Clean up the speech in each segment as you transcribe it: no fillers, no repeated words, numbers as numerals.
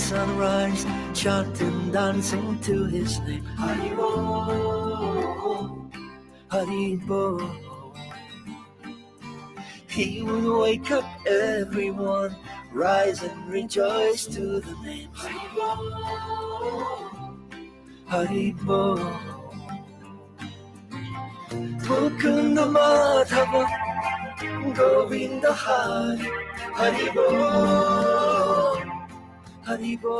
sunrise, chanting, dancing to his name. Hari Bo, Hari Bo. He would wake up everyone, rise and rejoice to the name. Hari Bo, Hari Bo. Mukunda Madhava, Govinda Hari, Hari Bo, Hari Bo.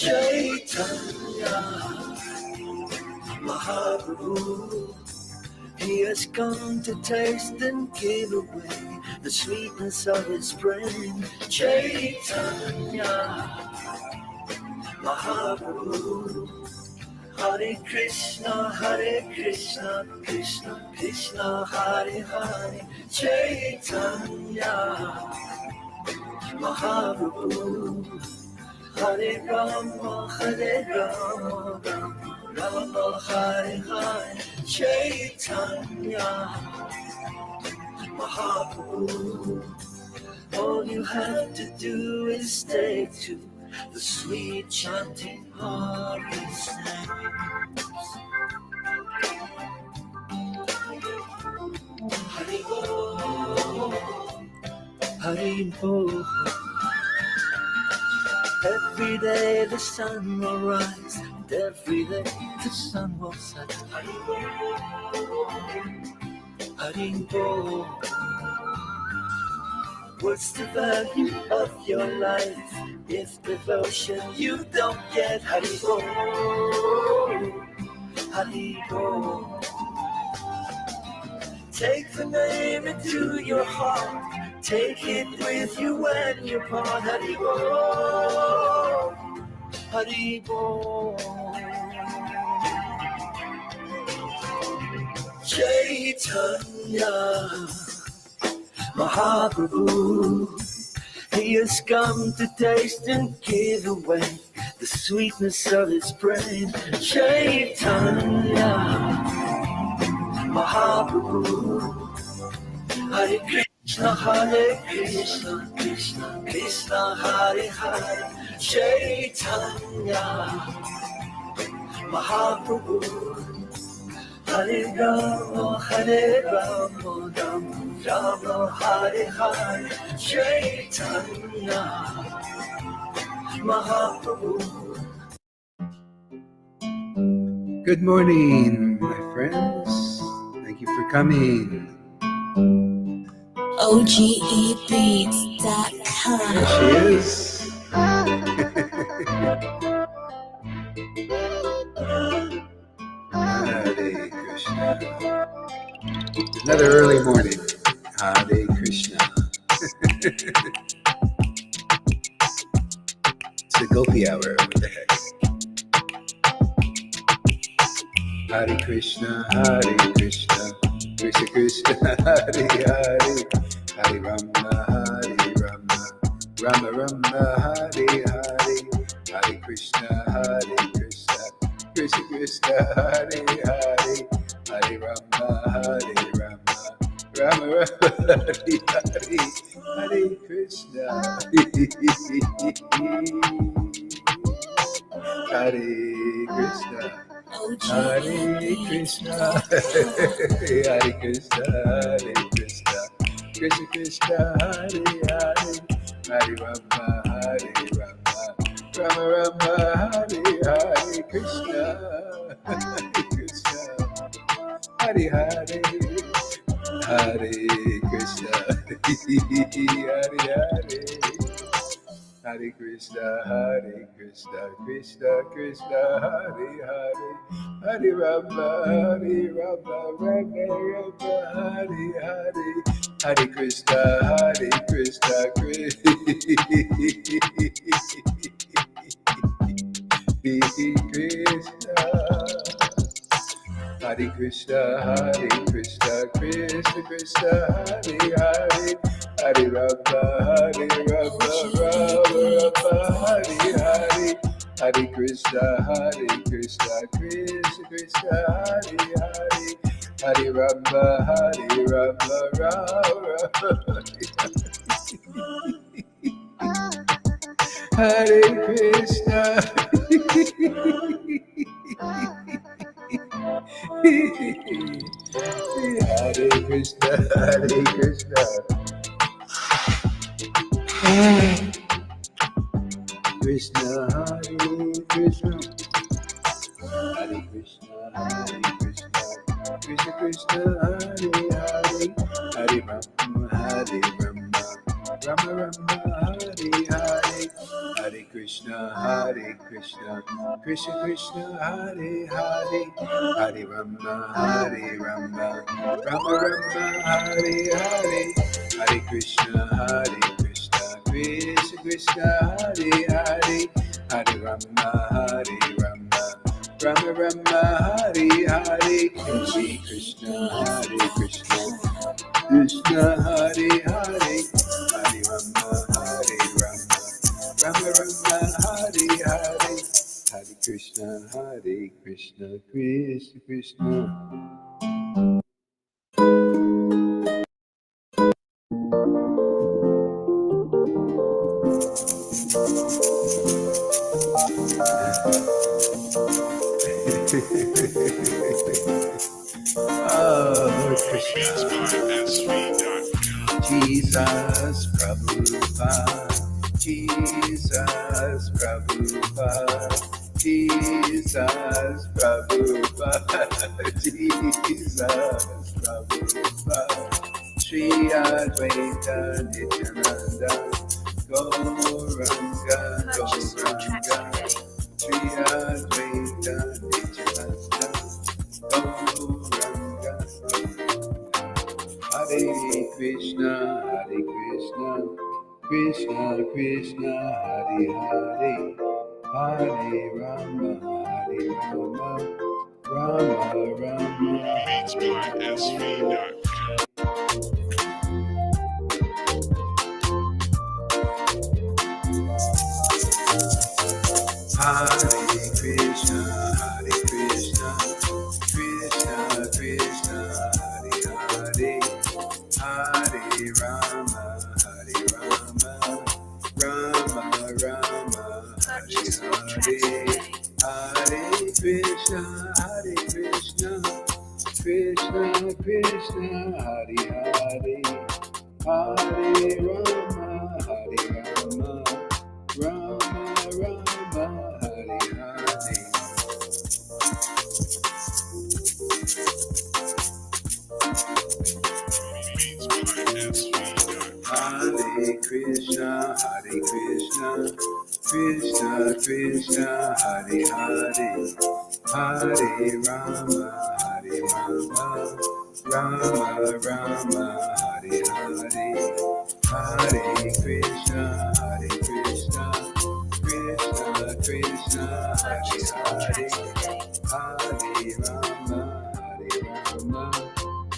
Chaitanya Mahaprabhu, he has come to taste and give away the sweetness of his brain. Chaitanya Mahaprabhu, Hare Krishna, Krishna Krishna, Hare Hare. Chaitanya Mahaprabhu, Hare Rama, Rama Hare Hare. Chaitanya Mahaprabhu, all you have to do is take to the sweet chanting of his names. Hari Bo, Hari Bo. Every day the sun will rise, and every day the sun will set. Hari Bo, Hari Bo. What's the value of your life if devotion you don't get? Hari Bo, Hari Bo. Take the name into your heart, take it with you when you part. Hari Bo, Hari Bo. Chaitanya Mahaprabhu, he has come to taste and give away the sweetness of his brain. Chaitanya Mahaprabhu, Hare Krishna, Krishna Krishna, Hare Hare. Chaitanya Mahaprabhu, Hare Rama, Rama Hare Hare. Chaitanya Mahaprabhu. Good morning, my friends. Thank you for coming. OGEbeats.com. There she is. Hare Krishna. Another early morning. Hare Krishna. It's the Gopi hour. What the heck? Hare Krishna, Hare Krishna, Krishna Krishna, Hare Hare, Hare Rama, Rama Rama, Hare Hare, Hare Krishna, Krishna Krishna, Hare Hare, Hare Rama, Rama Rama, Hare Hare, Hare Krishna, Hare Krishna. Hare Krishna, Hare Krishna, Hare Krishna, Krishna Krishna, Hare Hare, Hare Rama, Rama Rama, Hare Hare, Krishna, Krishna, Hare Hare, Hare Krishna, Hare Hare. Hare Krishna, Krishna Krishna, Hare Hare, Hare Rama, Rama Rama, Hare Hare, Hare Krishna, Krishna Krishna, Hare Krishna, Krishna Krishna, Hare Hare, Hare Rama, Rama Rama, Hare Hare, Hare Krishna, Krishna Krishna, Hare Hare, Hare Rama, Rama Rama. Hare Krishna. Hare Krishna, Hare Krishna. Krishna, Hare Krishna. Hare Krishna, Hare Krishna. Krishna Krishna, Hare Hare. Hare Rama, Hare Rama. Rama Rama, Hare Hare. Hare Krishna, Hare Krishna. Krishna Krishna, Hare Hare. Hare Rama, Hare Rama. Rama Rama, Hare Hare. Hare Krishna, Hare Krishna. Krishna Krishna, Hare Hare. Hare Rama, Hare Rama. Rama Rama, Hare Hare. Hare Krishna, Hare Krishna. Krishna, Hare Hare. Hare Rama, Hare Rama. Rama Rama, Hare Hare. Hare Krishna, Hare Krishna. Krishna Krishna. Oh, Lord Krishna. Jesus Prabhupada. Jesus Prabhupada. Jesus Prabhupada. Jesus Prabhupada. Shri Advaita Nityananda. Gauranga Gauranga. Shri Advaita Nityananda. Gauranga. Hare Krishna, Hare Krishna, Krishna Krishna, Hare Hare, Hare Rama, Hare Rama, Rama Rama. Hare Krishna, Hare Krishna, Krishna Krishna, Hare Hare, Hare Rama, Hare Rama, Rama Rama, Hare Hare, Hare Krishna, Hare Krishna, Krishna Krishna, Hare Hare, Hare Rama, Hare Rama, Rama Rama, Hare Hare. Hare Krishna, Hare Krishna, Krishna Krishna, Hare Hare, Hare Rama, Hare Rama, Rama Rama, Hare Hare, Hare Krishna, Hare Krishna, Krishna Krishna, Hare Hare, Hare Rama, Hare Rama,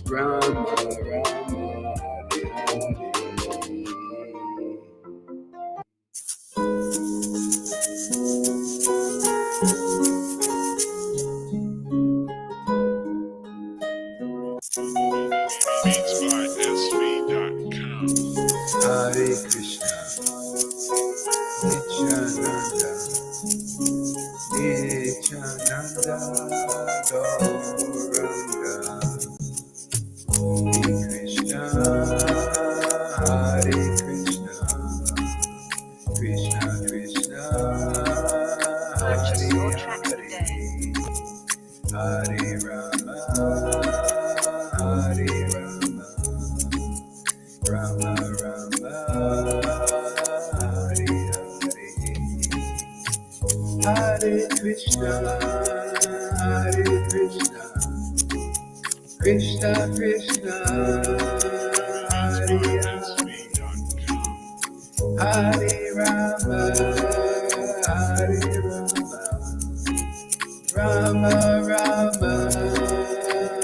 Rama Rama, Hare Hare. Hare Krishna, Nityananda, Nityananda, Gauranga. Hare Krishna, Hare Krishna, Krishna Krishna, Hare Hare, Hare Rama, Hare Rama, Rama Rama, Hare Hare, Hare Krishna, Hare Krishna, Krishna Krishna, Hare Hare, Hare Rama, Hare Rama, Rama Rama,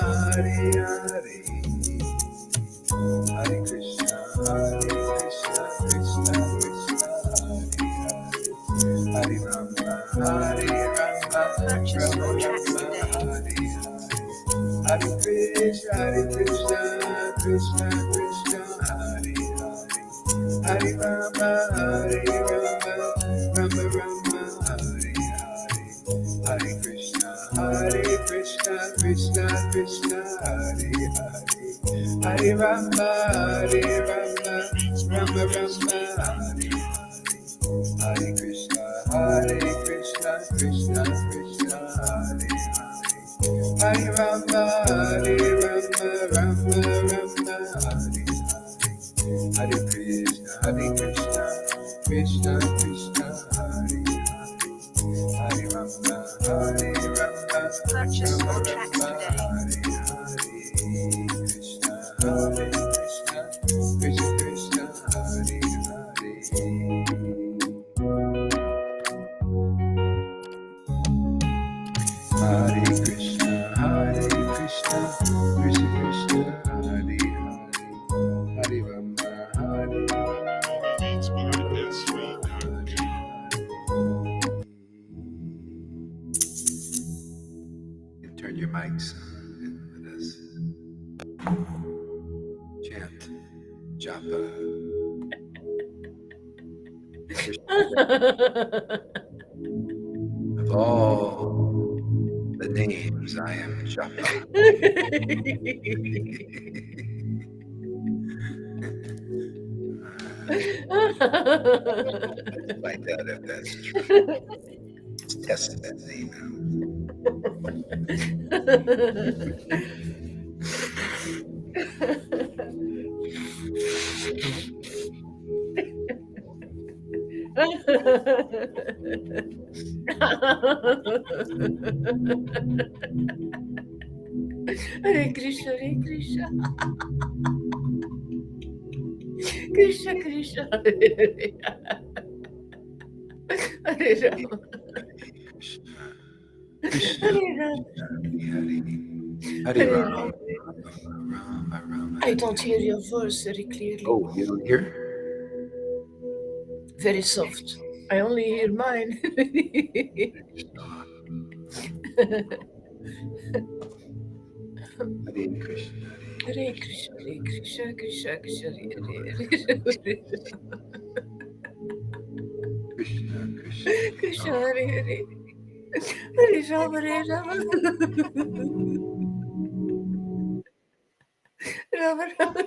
Hare Hare, Hare Krishna, Krishna Krishna, Hare Rama, Hare Rama, Rama Rama, Hare Hare, Hare Krishna, Krishna Krishna, Hare Hare, Hare Rama, Hare Rama, Krishna, Krishna, Hare Hare, Hare Rama, Rama Rama, Hare Hare Krishna, Krishna Krishna, Hare Hare Rama, Rama Rama, Hare Hare Krishna, Krishna Krishna, Hare Hare Rama, Purchase your tracks today. Hare Krishna, Krishna Hare Hare Krishna, Krishna Krishna, Hare Hare, Hare Rama, turn your mics on with us. Chant, japa. Of all the names, I am japa. Let's find out if that's true. Let's test that name out. Hare Krishna, Hare Krishna. Krishna Krishna, Hare Hare. Hare Rama. Krishna, Hare Rama. Hare Rama, Rama. I don't hear your voice very clearly. Oh, you don't hear? Very soft. I only hear mine. Hare Krishna, Hare Krishna, Hare Krishna, Krishna Krishna, Hare Hare. Krishna, Krishna, Hare Hare. Hare Rama, Hare Rama. Rama Rama.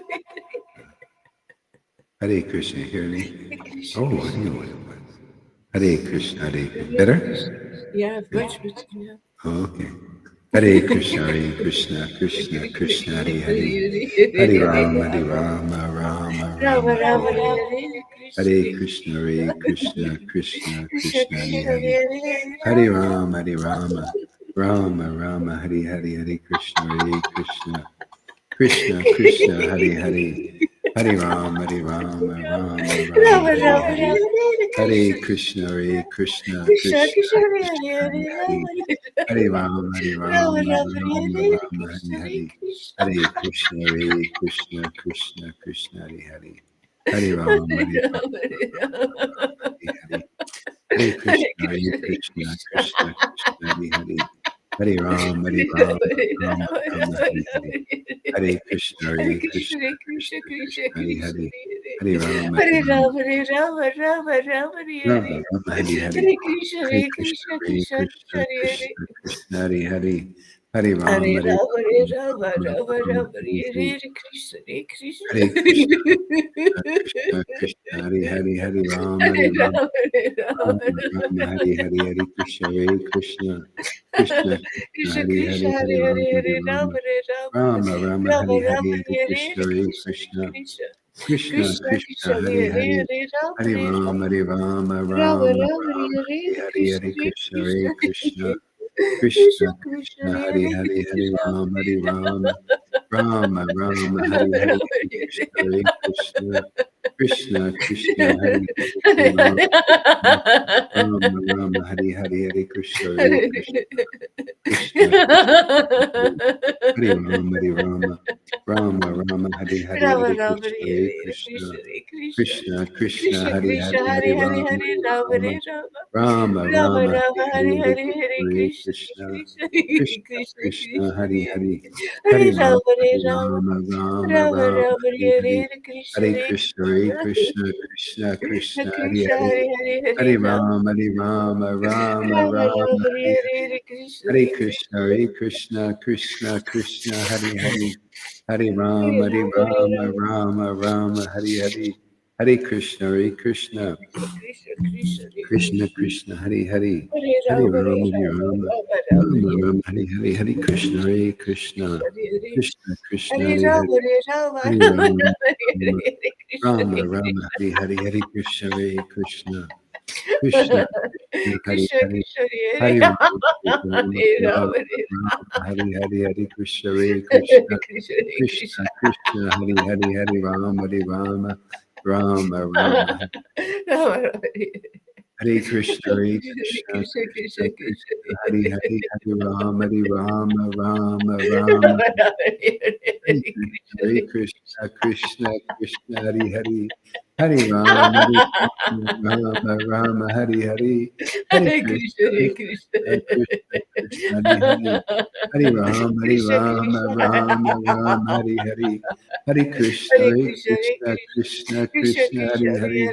Hare Krishna, hear me? Oh, I know what it was. Hare Krishna, Hare Krishna. Better? Yeah, much better. Yeah. Oh, okay. Hare Krishna, Krishna Krishna, Hare Hare. Hare Rama, Rama Rama Rama. Rama, Hare Hare Krishna, Krishna Hare Hare. Hare Rama, Rama, Hare Hare. Hare Krishna, Krishna Hare Hare. Hare Rama, Rama Hare. Hare Krishna, Krishna Hare Rama, Rama Hare Hare. Hare Krishna, Krishna Hare Hare. Hare Rama, Hare Krishna, Krishna Hare Hare. Hare Rama, Rama Hare Hare. Hare Krishna, Krishna Hare Hare. Hare Rama, Hare Rama, Hare Rama, Rama Rama, Hare Hare Hare. Hare Krishna, Hare Krishna, Krishna Krishna Hare Hare. Hare Hare Rama, Rama, Hare Rama, Rama Rama, Hare Krishna, Hare Krishna. Hare Krishna, Krishna Hare Hare. Hare Rama, Hare Rama, Hare Rama Rama. Hare Hare. Hare Krishna, Krishna Krishna Hare Krishna, Hare. Hare Hare, Hare Rama, Hare Rama. Rama Rama Hare Rama, Hare. Hare Hare Krishna, Hare, Krishna Krishna. Krishna Krishna Hare Hare Hare. Hare, Rama Hare Hare Rama, Hare Rama, Rama Rama Rama, Hare Hare, Hare Krishna Hare. Krishna Krishna Krishna Krishna Krishna, Hare Hare Hare. Hare Krishna. Rama, Hare Rama, Rama Hare Rama Hare. Rama, Hare Krishna, Krishna Hare Hare. Hare Rama Hare. Rama Hare Hare. Hare Krishna, Krishna Rama Hare Rama, Rama Hare Hare. Hare Rama, Krishna, Hare Krishna Krishna. Krishna Krishna Hare Krishna, Hare. Hare Hare Hare, Rama, Hare Rama, Rama Hare Rama. Rama Rama Rama Rama, Hare Hare Hare. Hare, Hare Krishna Krishna Krishna Krishna Krishna Krishna. Hare Hare. Hare Hare Rama, Rama, Hare Rama. Rama Rama Rama Rama, Hare Hare Hare. Hare, Krishna Hare Krishna, Krishna Hare Krishna, Hare. Hare Hare, Hare Hare Rama. Rama, Rama Rama Rama Rama, Hare Hare Hare. Hare, Krishna Hare Krishna, Hare Krishna, Krishna Krishna, Hare Hare, Hare Rama, Hare Rama, Rama Rama, Hare Hare, Hare Krishna, Hare Krishna, Krishna Krishna, Hare Hare, Hare Rama, Hare Rama, Rama Rama, Hare Hare, Hare Krishna, Hare Krishna, Krishna Krishna, Hare Hare, Hare Rama, Rama Rama, Hare Hare, Hare Krishna, Hare Krishna, Krishna Krishna, Hare Hare, Hare Rama, Rama Rama, Hare Hare, Hare Krishna, Hare Krishna, Krishna Krishna, Hare Hare, Hare Rama, Rama Rama, Hare Krishna, Hare Krishna, Krishna Krishna, Hare Hare, Hare Rama, Rama Rama, Hare Krishna, Hare Krishna, Krishna Krishna, Hare Hare, Hare Rama, Rama, Hare Hare, Hare Krishna, Hare Krishna, Krishna Krishna, Hare Hare, Hare Rama, Rama, Hare Hare, Hare Krishna, Hare Krishna, Krishna Krishna, Hare Hare,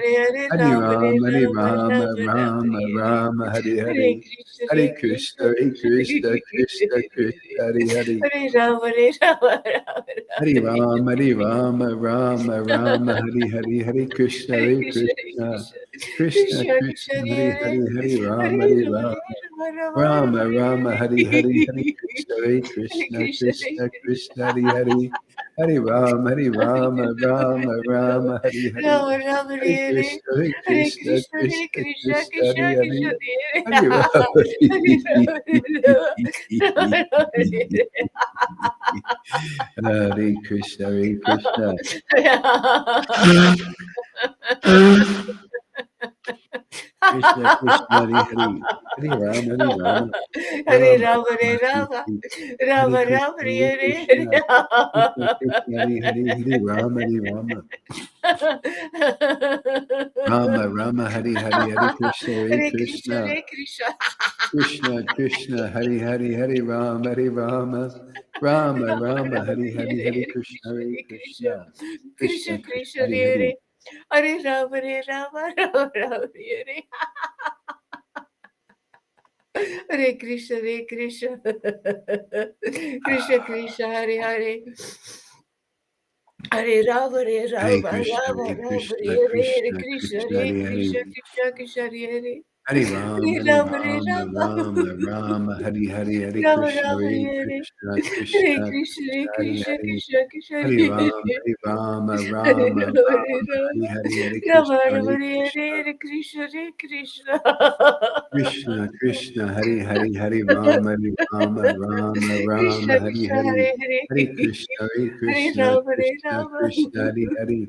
Hare Rama, Rama, Hare Hare, Hare Krishna, Krishna Krishna, Hare Hare, Hare Rama, Rama, Hare Hare, Hare Krishna, Krishna, Krishna Krishna, Hare Hare, Hare Rama, Rama, Hare Hare, Hare Krishna, Krishna Krishna, Hare Hare, Hare Rama, Rama, Hare Hare, Hare Krishna, Krishna Krishna, Hare Hare, Hare Rama, Hare Krishna, Krishna. Krishna, Krishna, Hare Hare, Hare Rama, Hare Rama, Rama, Hare Rama, Rama Rama, Hare Krishna, Krishna Krishna, Hare Hare, Hare Rama, Rama, Hare Hare, Hare Krishna, Hare Krishna, Krishna, Hare Krishna. Krishna Krishna, Hare Hare, Hare Rama, Rama, Hare Hare, Hare Krishna, Krishna, Krishna Krishna Krishna, Krishna, Hare Hare Hare. Hare Rama, Hare Rama, Rama Rama, Hare Hare Krishna, Hare Krishna. Krishna Krishna, Hare Hare. Hare Rama, Hare Hare Rama, Krishna, Rama Hare Rama, Krishna, Hare Hare Krishna Krishna, Krishna, Hare Hare Hare. Krishna, Krishna Krishna, Hare Hare. Hare Hare Rama, Rama, Hare Rama. Rama, Hare Hare, Hare Rama Krishna, Rama, Hare Hare. Krishna Hare Krishna, Krishna, Hare Krishna, Hare Krishna, Hare. Krishna Krishna, Hare Hare Rama, Hare. Rama, Hare Rama, Rama, Hare Hare Rama. Hare, Hare Rama Krishna, Rama, Hare Krishna. Hare, Hare Krishna, Hare Krishna. Krishna, Krishna, Hare Hare, Hare Rama, Rama, Krishna Hare Krishna, Hare, Hare Hare. Hare Krishna, Hare Krishna, Rama, Hare Krishna, Rama. Krishna, Hare Hare,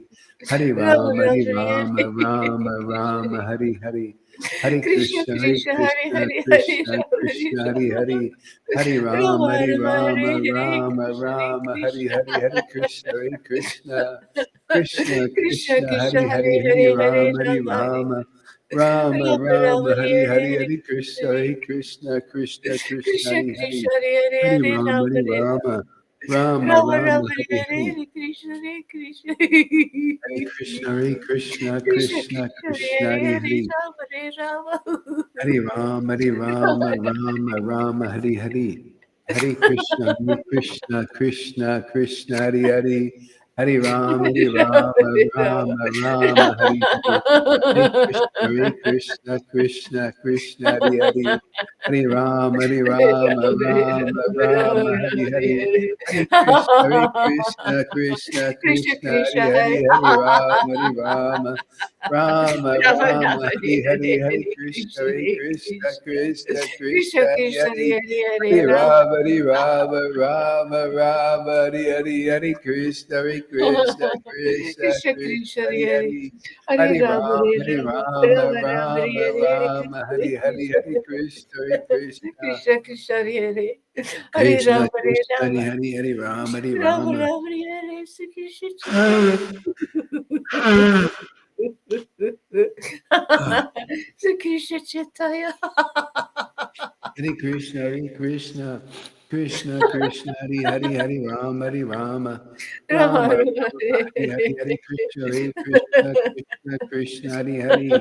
Hare Rama Rama, Rama, Hare Rama, Hare. Hare Hare, Hare Krishna Krishna, Krishna, Hare Hare, Hare Krishna, Rama, Krishna, Hare Hare Hare, Rama. Hare Rama Rama, Rama, Hare Hare, Rama, Hare Krishna Hare, Hare Krishna, Krishna, Krishna Krishna, Krishna, Hare Hare, Hare Hare Hare, Hare Rama, Rama, Rama, Rama, Hare Hare Hare, Hare, Hare Krishna, Krishna, Krishna Hare Hare, Krishna, Hare Hare, Hare Hare Rama, Rama, Hare Rama, Rama, Rama, Hare Hare Hare, Hare, Krishna, Hare Krishna. Hare Krishna, Hare Krishna, Krishna Krishna, Krishna, Krishna, Hare Hare Hare, Hare, Hare Rama, Hare Rama, Rama, Hare Hare, Hare Krishna, Krishna, Krishna, Hare Hare, Hare Rama, Rama, Hare Hare, Hare Krishna, Krishna, Hare Hare, Hare Rama, Rama, Hare Hare, Hare Krishna, Krishna Krishna, Krishna, Hare Hare Hare, Hare Rama, Rama, Rama, Rama, Hare Hare, Hare Hare Krishna, Krishna, Hare Krishna. Krishna, Krishna Hare Krishna, Hare, Hare Hare Hare, Rama. Rama, Rama, Hare Hare, Hare Krishna, Krishna Krishna, Krishna, Hare Hare Hare, Hare Hare Rama, Rama, Hare Rama, Rama Rama, Hare Hare Hare, Hare Krishna, Krishna. Krishna Krishna, Hare Hare Krishna, Rama, Hare Krishna, Rama. Hare Hare, Hare Rama, Rama Rama, Hare Sri Krishna Chaitanya. Hare Sri Krishna Chaitanya. Hare Krishna, Krishna, Krishna, Hare Hare, Hare Rama, Rama Rama, Rama, Hare Hare, Hare Krishna, Krishna, Krishna, Hare Hare,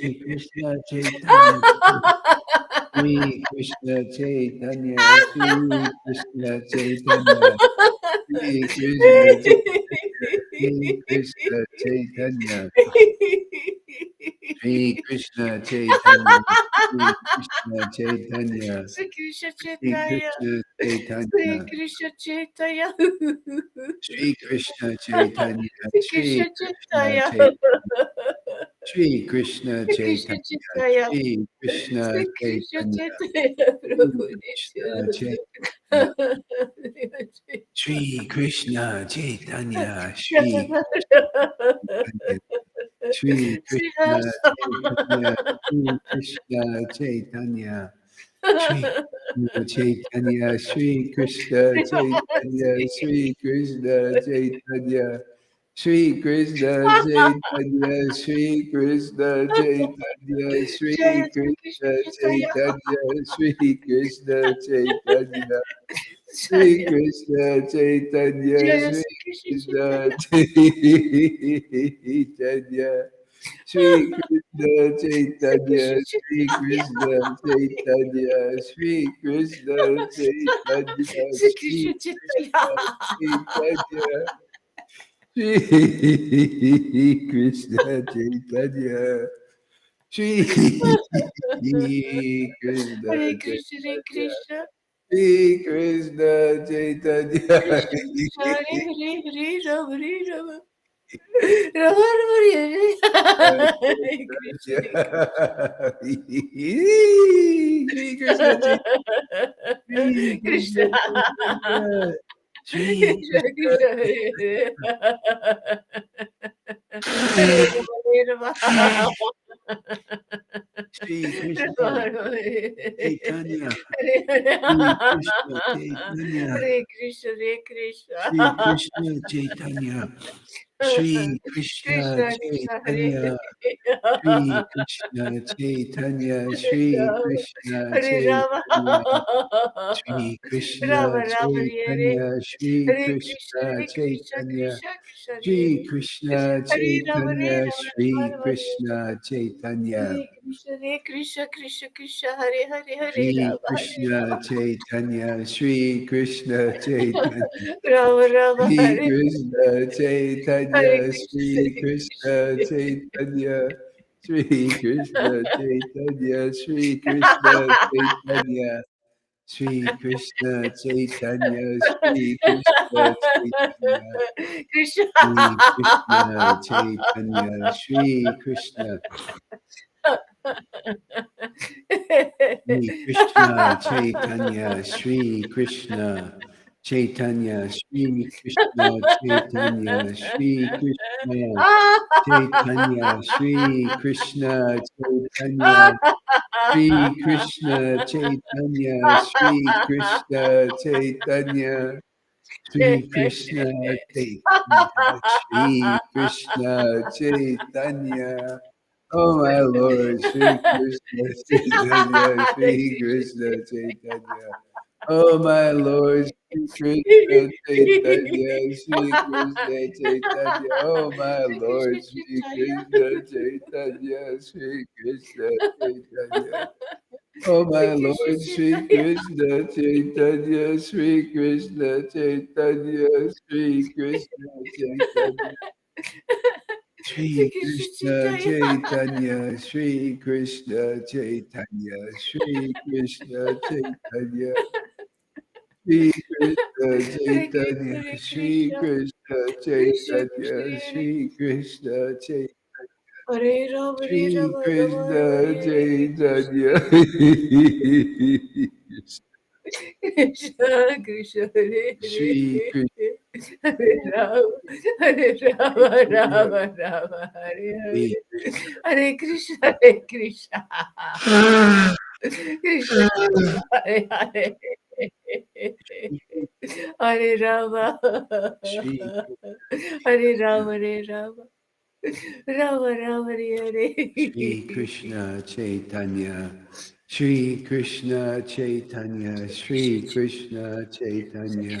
Krishna Chaitanya, Shri Krishna Chaitanya, Shri Krishna Chaitanya, Shri Krishna Chaitanya, Shri Krishna Chaitanya, Shri Krishna Chaitanya, Shri Krishna Shri Chaitanya. Krishna Shri Chaitanya, Krishna Chaitanya. Shri Krishna Chaitanya, Shri Shri Krishna Krishna Chaitanya. Chaitanya, Shri Krishna Shri Krishna Chaitanya, Chaitanya. Shri Krishna Shri Krishna Chaitanya, Chaitanya. Shri Prabhu Krishna Nityananda. Chaitanya, Shri Krishna Chaitanya, Shri Chaitanya, Shri Shri Krishna Chaitanya, Shri Krishna Chaitanya, Shri Krishna Chaitanya, Shri Krishna Chaitanya, Shri Krishna Chaitanya, Shri Krishna Chaitanya, Shri Krishna Chaitanya, Shri Jaya Shri Krishna Krishna Chaitanya. Chaitanya, Shri Krishna Chaitanya, Shri Jaya Krishna Chaitanya, Jaya Shri Shri Krishna Krishna Chaitanya. Chaitanya, Shri Krishna Shri Chaitanya, Krishna Shri Chaitanya. Krishna Chaitanya, Shri Krishna Chaitanya, Shri Shri Krishna Krishna Chaitanya. Chaitanya, Shri Krishna Chaitanya, Shri Krishna Hare Krishna, Hare Chaitanya, Krishna, Shri Krishna Chaitanya, Krishna Krishna, Hare Hare, Hare Rama, Hare Rama, Rama Rama, Hare Hare, Hare Krishna, Hare Shri Krishna Chaitanya, Shri Krishna Krishna, Chaitanya, Shri Krishna Krishna Krishna, Hare Hare, Hare Rama, Hare Shri Krishna Rama, Rama, Chaitanya, Hare Shri Krishna Chaitanya, Hare Krishna, Hare Krishna. Shri Krishna Chaitanya, Shri Krishna Krishna Krishna Hare Chaitanya, Shri Hare Krishna Chaitanya, Shri Krishna Hare Rama Chaitanya, Shri Krishna Rama Rama Hare Chaitanya, Shri Hare Krishna Krishna Hare Krishna Chaitanya, Krishna Krishna Shri Hare Krishna Hare Rama Chaitanya, Shri Rama Rama Krishna Chaitanya, Hare Krishna Hare Krishna Krishna Krishna Hare Hare Hare Shri Rama Hare Krishna Chaitanya, Shri Krishna Chaitanya, Rama Rama Shri Hare Krishna Chaitanya, Hare Krishna Shri Hare Krishna Krishna Chaitanya, Shri Krishna Chaitanya, Shri Krishna Chaitanya, Shri Krishna Chaitanya, Shri Krishna Chaitanya, Krishna. Shri Krishna Chaitanya, Shri Krishna, Shri Krishna Chaitanya, Shri Krishna Chaitanya, Shri Krishna Chaitanya, Shri Krishna Chaitanya, Shri Krishna Chaitanya, Shri Krishna Chaitanya, Shri Krishna Chaitanya, Shri Krishna Chaitanya, Shri Krishna Chaitanya. Oh my Lord, Shri Krishna Chaitanya, Shri Krishna Chaitanya. Oh my Lord, Shri Krishna Chaitanya, Shri Krishna Chaitanya. Oh my Lord, Krishna Shri Chaitanya. Krishna Chaitanya, Shri Krishna Chaitanya. Oh Shri my Krishna Lord, Shri Chaitanya. Krishna Chaitanya, Shri Krishna Chaitanya, Shri Krishna Chaitanya. Shri Shri Krishna Krishna Chaitanya. Chaitanya, Shri Krishna Chaitanya, Shri Krishna Chaitanya, Shri Krishna Hare Krishna, Chaitanya, Hare Shri Krishna, Krishna Krishna Krishna, Chaitanya, Hare Shri Krishna Chaitanya, Hare Rama, Hare Shri Rama, Rama Rama, Krishna Hare Chaitanya. Krishna, Krishna, Hare Hare, Shri Krishna Hare Rama, Hare Rama, Rama Rama, Hare Shri Hare, Krishna. Hare Krishna, Hare Krishna, Krishna Krishna, Hare Hare, Hare Rama, Shri Hare Rama, Hare Rama, Rama Rama, Hare Shri Hare. Krishna Chaitanya, Shri Krishna Chaitanya, Shri Krishna Chaitanya,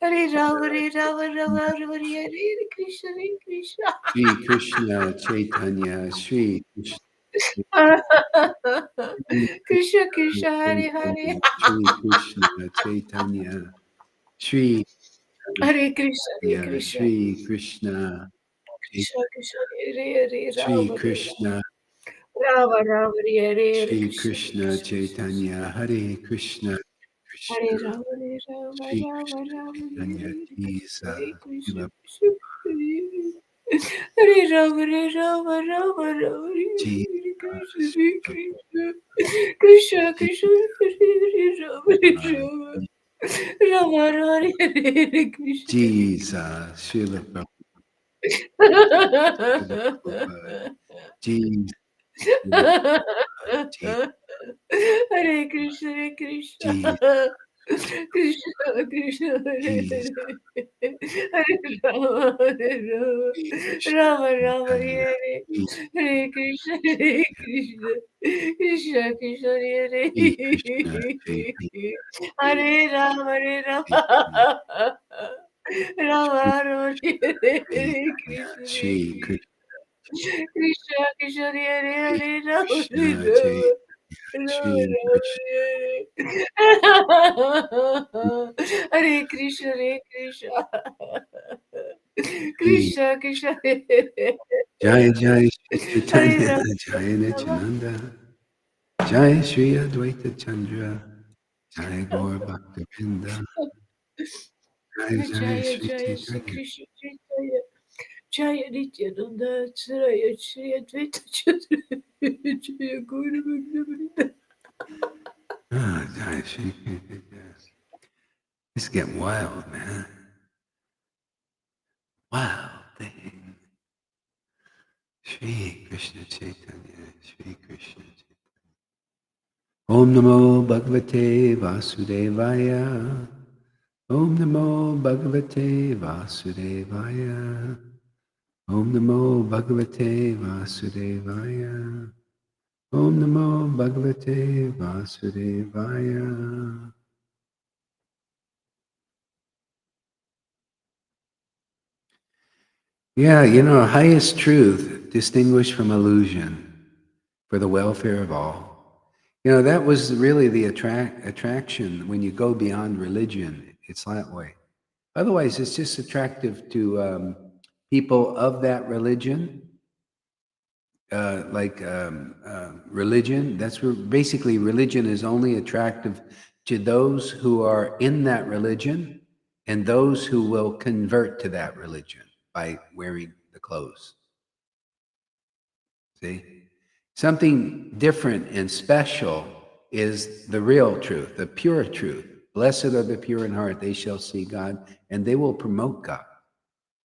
Hare Rama, Rama, Hare Krishna, Hare Krishna. Shri Krishna Chaitanya, Shri Krishna Krishna, Krishna, Hare Hare. Shri Krishna Chaitanya, Shri Hare Krishna, Hare Yeah, Krishna. Shri Krishna, Krishna, Krishna, Hare Hare, Shri Rama, Hare Krishna, Rama, Rama, Hare Hare, Shri Krishna, Krishna Chaitanya, Hare Krishna, Hare Krishna, Rama, Hare Rama, Shri Rama, Krishna Rama, Hare Chaitanya, Hare, Jesus, Hare Krishna, Srila Krishna, Hare Rama, Hare Rama, Rama, Rama, Hare Hare, Krishna, Jesus, Hare Krishna, Krishna, Krishna, Hare Rama, Hare Rama, Rama, Rama, Hare Hare, Krishna, Jesus, Srila Prabhupada, Jesus, Srila Prabhupada, Hare Krishna, Hare Krishna, Jesus, Krishna, Krishna, Hare Jesus, Hare, Hare Rama, Hare Rama, Shri Krishna Rama, Rama, Chaitanya, Hare Hare Krishna, Hare Krishna, Krishna, Krishna, Hare Shri Krishna Chaitanya, Hare Rama, Hare Rama, Rama, Shri Rama, Hare Chaitanya, Krishna, Hare Shri Krishna. Krishna Krishna, Krishna, Hare Hare, Rama, Hare Krishna Rama, Chaitanya, Rama, Shri Krishna, Rama, Hare Hare. Hare Krishna, Hare Krishna. Shri Krishna, Krishna, Hare Jai Jai Shri Hare Chaitanya, Rama, Jai Rama. Nityananda, Jai Shri Advaita Chandra, Jai Gaur Bhakta Vrinda, Jai Jai Jaya, Shri Jaya, Sri Chaitanya. Krishna, Jaya, Jaya, Nityananda, Saraya, Shri Advaita Chandra, Jaya, Guru Bhakta. Ah, Jai Shri Chaitanya. It's getting wild, man. Wild thing. Shri Krishna Chaitanya, Shri Krishna Chaitanya. Om Namo Bhagavate Vasudevaya. Om Namo Bhagavate Vasudevaya. Om Namo Bhagavate Vasudevaya. Om Namo Bhagavate Vasudevaya. Yeah, highest truth distinguished from illusion for the welfare of all. That was really the attraction when you go beyond religion. It's that way. Otherwise, it's just attractive to people of that religion, religion. That's where basically religion is only attractive to those who are in that religion and those who will convert to that religion by wearing the clothes. See? Something different and special is the real truth, the pure truth. Blessed are the pure in heart, they shall see God, and they will promote God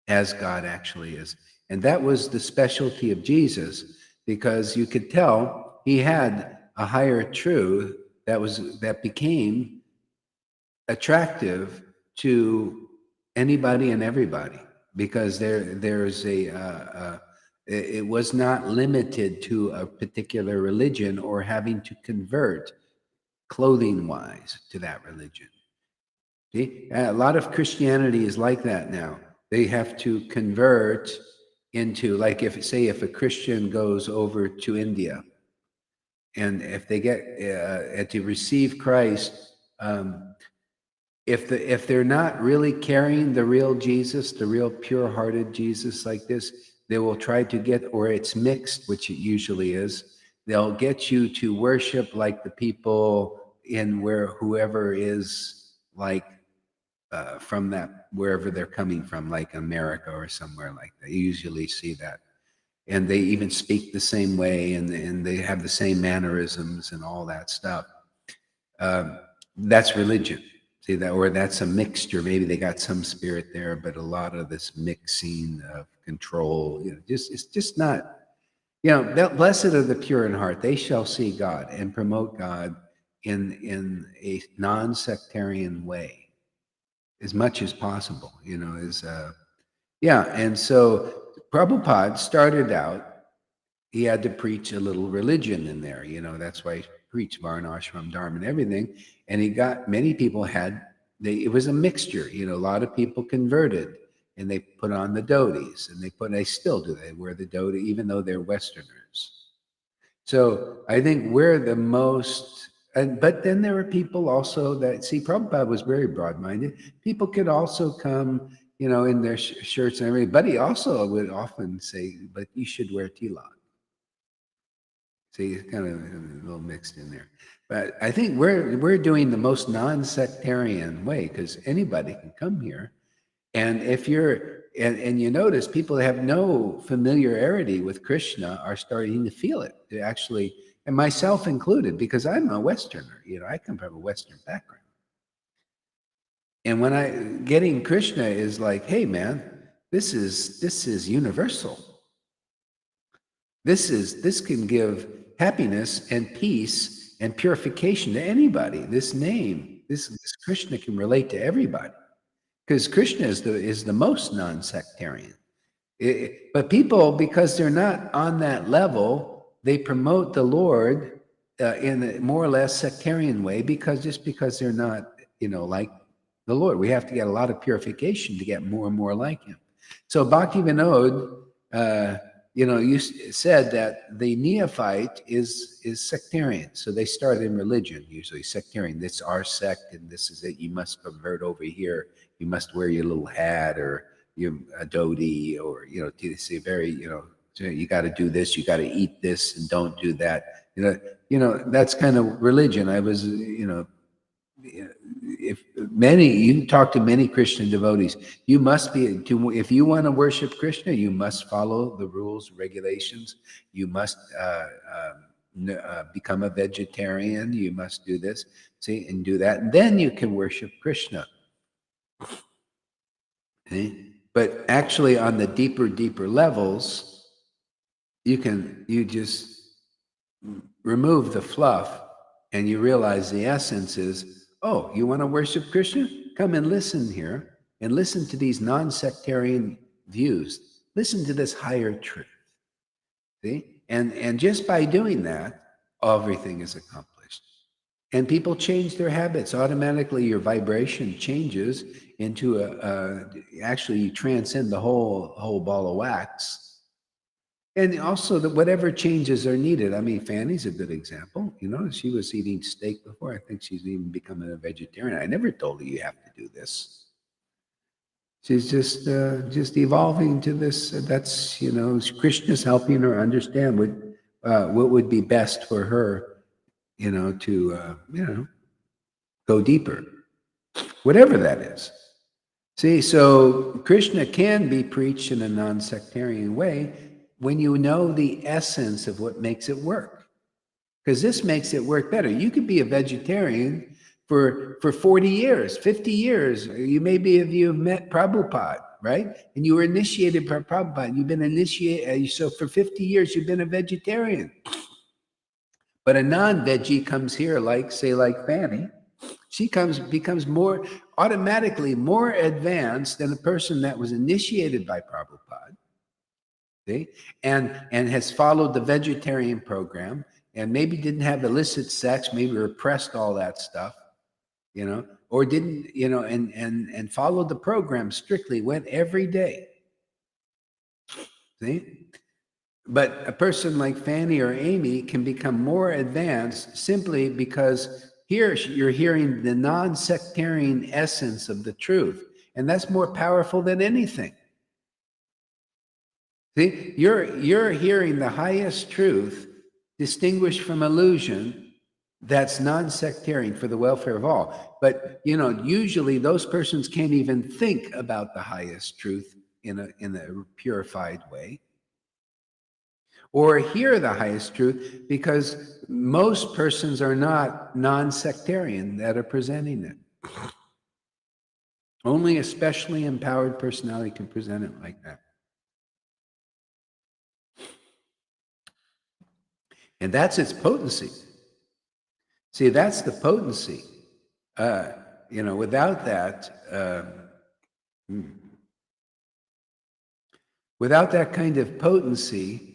as God actually is. And that was the specialty of Jesus, because you could tell he had a higher truth that became attractive to anybody and everybody, because there's it was not limited to a particular religion or having to convert clothing wise to that religion. See, a lot of Christianity is like that now. They have to convert into, like, if a Christian goes over to India, and if they get to receive Christ, if they're not really carrying the real Jesus, the real pure-hearted Jesus like this, they will try to get, or it's mixed, which it usually is. They'll get you to worship like the people in where whoever is like from that wherever they're coming from, like America or somewhere like that. You usually see that, and they even speak the same way, and they have the same mannerisms and all that stuff. That's religion. See that, or that's a mixture. Maybe they got some spirit there, but a lot of this mixing of control, it's just not. Blessed are the pure in heart; they shall see God, and promote God in a non-sectarian way as much as possible. Yeah, and so Prabhupada started out, he had to preach a little religion in there. That's why he preached Varnashram Dharma and everything. And he got, many people had it was a mixture. A lot of people converted, and they put on the dhotis, and they still do. They wear the dhoti, even though they're Westerners. So I think we're the most, but then there are people also that, see, Prabhupada was very broad-minded. People could also come, in their shirts and everything, but he also would often say, but you should wear tilak. See, it's kind of a little mixed in there. But I think we're doing the most non-sectarian way, because anybody can come here. And if you're, and you notice people that have no familiarity with Krishna are starting to feel it. They actually, and myself included, because I'm a Westerner, I come from a Western background. And when getting Krishna is like, hey man, this is universal. This can give happiness and peace and purification to anybody. This name, this Krishna can relate to everybody. Because Krishna is the most non-sectarian. But people, because they're not on that level, they promote the Lord in a more or less sectarian way, because they're not, like the Lord. We have to get a lot of purification to get more and more like him. So Bhakti Vinod, you said that the neophyte is sectarian. So they start in religion, usually sectarian. This is our sect, and this is it. You must convert over here. You must wear your little hat, or a dhoti, or to say very, you got to do this, you got to eat this, and don't do that. That's kind of religion. I was, if you talk to many Christian devotees, you must be, if you want to worship Krishna, you must follow the rules, regulations. You must become a vegetarian. You must do this, see, and do that, and then you can worship Krishna. Okay? But actually, on the deeper levels, you just remove the fluff, and you realize the essence is, oh, you want to worship Krishna? Come and listen here, and listen to these non-sectarian views. Listen to this higher truth. See? And just by doing that, everything is accomplished. And people change their habits. Automatically, your vibration changes into actually, you transcend the whole ball of wax. And also, that whatever changes are needed. I mean, Fanny's a good example. She was eating steak before. I think she's even becoming a vegetarian. I never told her you have to do this. She's just evolving to this. That's, Krishna's helping her understand what would be best for her, to go deeper, whatever that is. See, so Krishna can be preached in a non-sectarian way when you know the essence of what makes it work. Because this makes it work better. You could be a vegetarian for 40 years, 50 years. You've met Prabhupada, right? And you were initiated by Prabhupada. You've been initiated, so for 50 years, you've been a vegetarian. But a non-veggie comes here, like Fanny. She becomes automatically more advanced than a person that was initiated by Prabhupada, see? And has followed the vegetarian program, and maybe didn't have illicit sex, maybe repressed all that stuff, or didn't, and followed the program strictly, went every day. See? But a person like Fanny or Amy can become more advanced simply because here you're hearing the non-sectarian essence of the truth. And that's more powerful than anything. See, you're hearing the highest truth distinguished from illusion that's non-sectarian for the welfare of all. But, usually those persons can't even think about the highest truth in a purified way, or hear the highest truth, because most persons are not non-sectarian that are presenting it. Only a specially empowered personality can present it like that. And that's its potency. See, that's the potency. Without that kind of potency,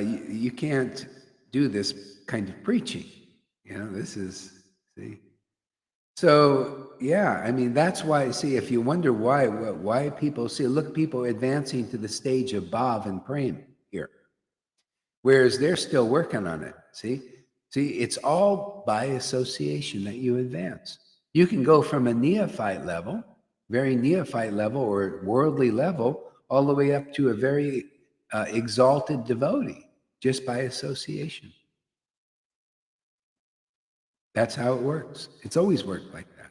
you can't do this kind of preaching. This is, see. So, yeah, I mean, that's why, see, if you wonder why people, see, look, people advancing to the stage of Bhav and Prem here, whereas they're still working on it, see? See, it's all by association that you advance. You can go from a neophyte level, very neophyte level or worldly level, all the way up to a very exalted devotee just by association. That's how it works. It's always worked like that.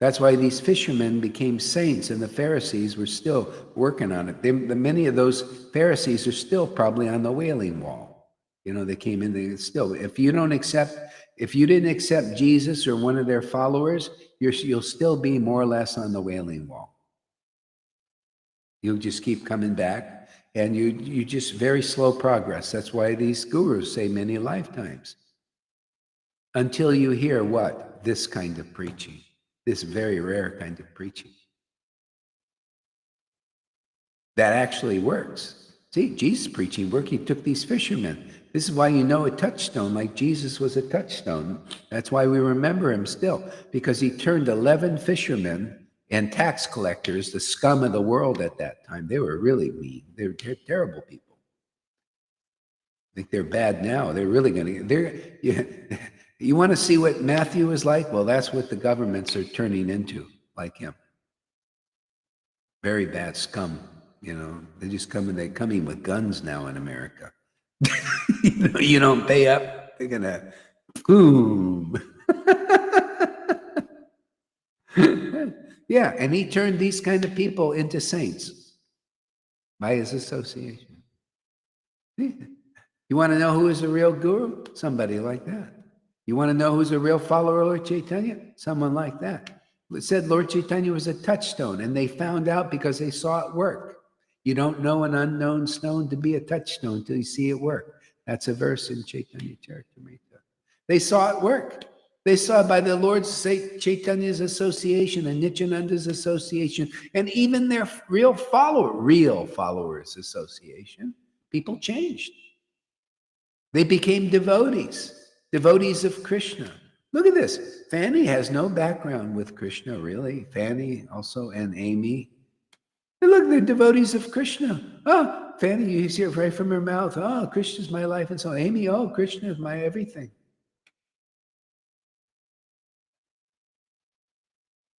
That's why these fishermen became saints and the Pharisees were still working on it. Many of those Pharisees are still probably on the Wailing Wall. You know, they came in, they still, if you didn't accept Jesus or one of their followers, you'll still be more or less on the Wailing Wall. You'll just keep coming back and you just very slow progress. That's why these gurus say many lifetimes. Until you hear what? This kind of preaching. This very rare kind of preaching that actually works. See, Jesus' preaching worked. He took these fishermen. This is why you know a touchstone, like Jesus was a touchstone. That's why we remember him still, because he turned 11 fishermen and tax collectors, the scum of the world at that time. They were really mean. They were terrible people. I think they're bad now. They're really going to, you want to see what Matthew is like? Well, that's what the governments are turning into, like him. Very bad scum, you know. They just come in with guns now in America. You don't pay up, they're gonna boom. Yeah, and he turned these kind of people into saints by his association. You want to know who is a real guru? Somebody like that. You want to know who's a real follower of Lord Caitanya? Someone like that. It said Lord Caitanya was a touchstone, and they found out because they saw it work. You don't know an unknown stone to be a touchstone until you see it work. That's a verse in Chaitanya Charitamrita. They saw it work. They saw by the Lord Chaitanya's association and Nityananda's association, and even their real followers' association, people changed. They became devotees of Krishna. Look at this. Fanny has no background with Krishna, really. Fanny also, and Amy. And look, they're devotees of Krishna. Oh, Fanny, you hear it right from her mouth. Oh, Krishna's my life and so on. Amy, oh, Krishna is my everything.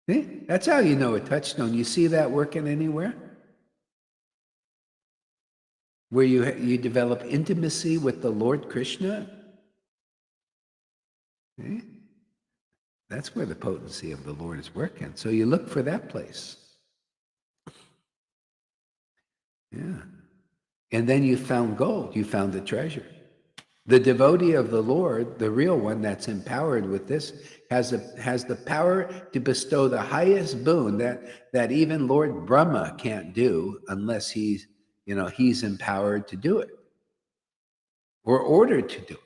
See? That's how you know a touchstone. You see that working anywhere? Where you develop intimacy with the Lord Krishna? See? That's where the potency of the Lord is working. So you look for that place. Yeah. And then you found gold. You found the treasure. The devotee of the Lord, the real one that's empowered with this, has the power to bestow the highest boon that even Lord Brahma can't do unless he's empowered to do it or ordered to do it.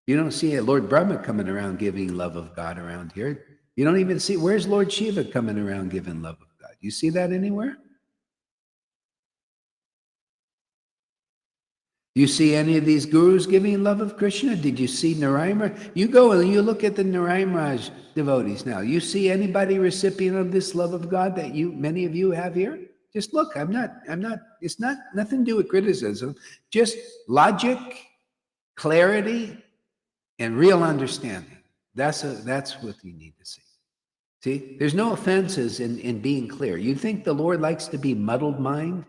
You don't see a Lord Brahma coming around giving love of God around here. You don't even see, where's Lord Shiva coming around giving love of God? You see that anywhere? Do you see any of these gurus giving love of Krishna? Did you see Narayan? You go and you look at the Narayan Raj devotees now. You see anybody recipient of this love of God that many of you have here? Just look, it's nothing to do with criticism, just logic, clarity, and real understanding. That's what you need to see. See, there's no offenses in being clear. You think the Lord likes to be muddled mind?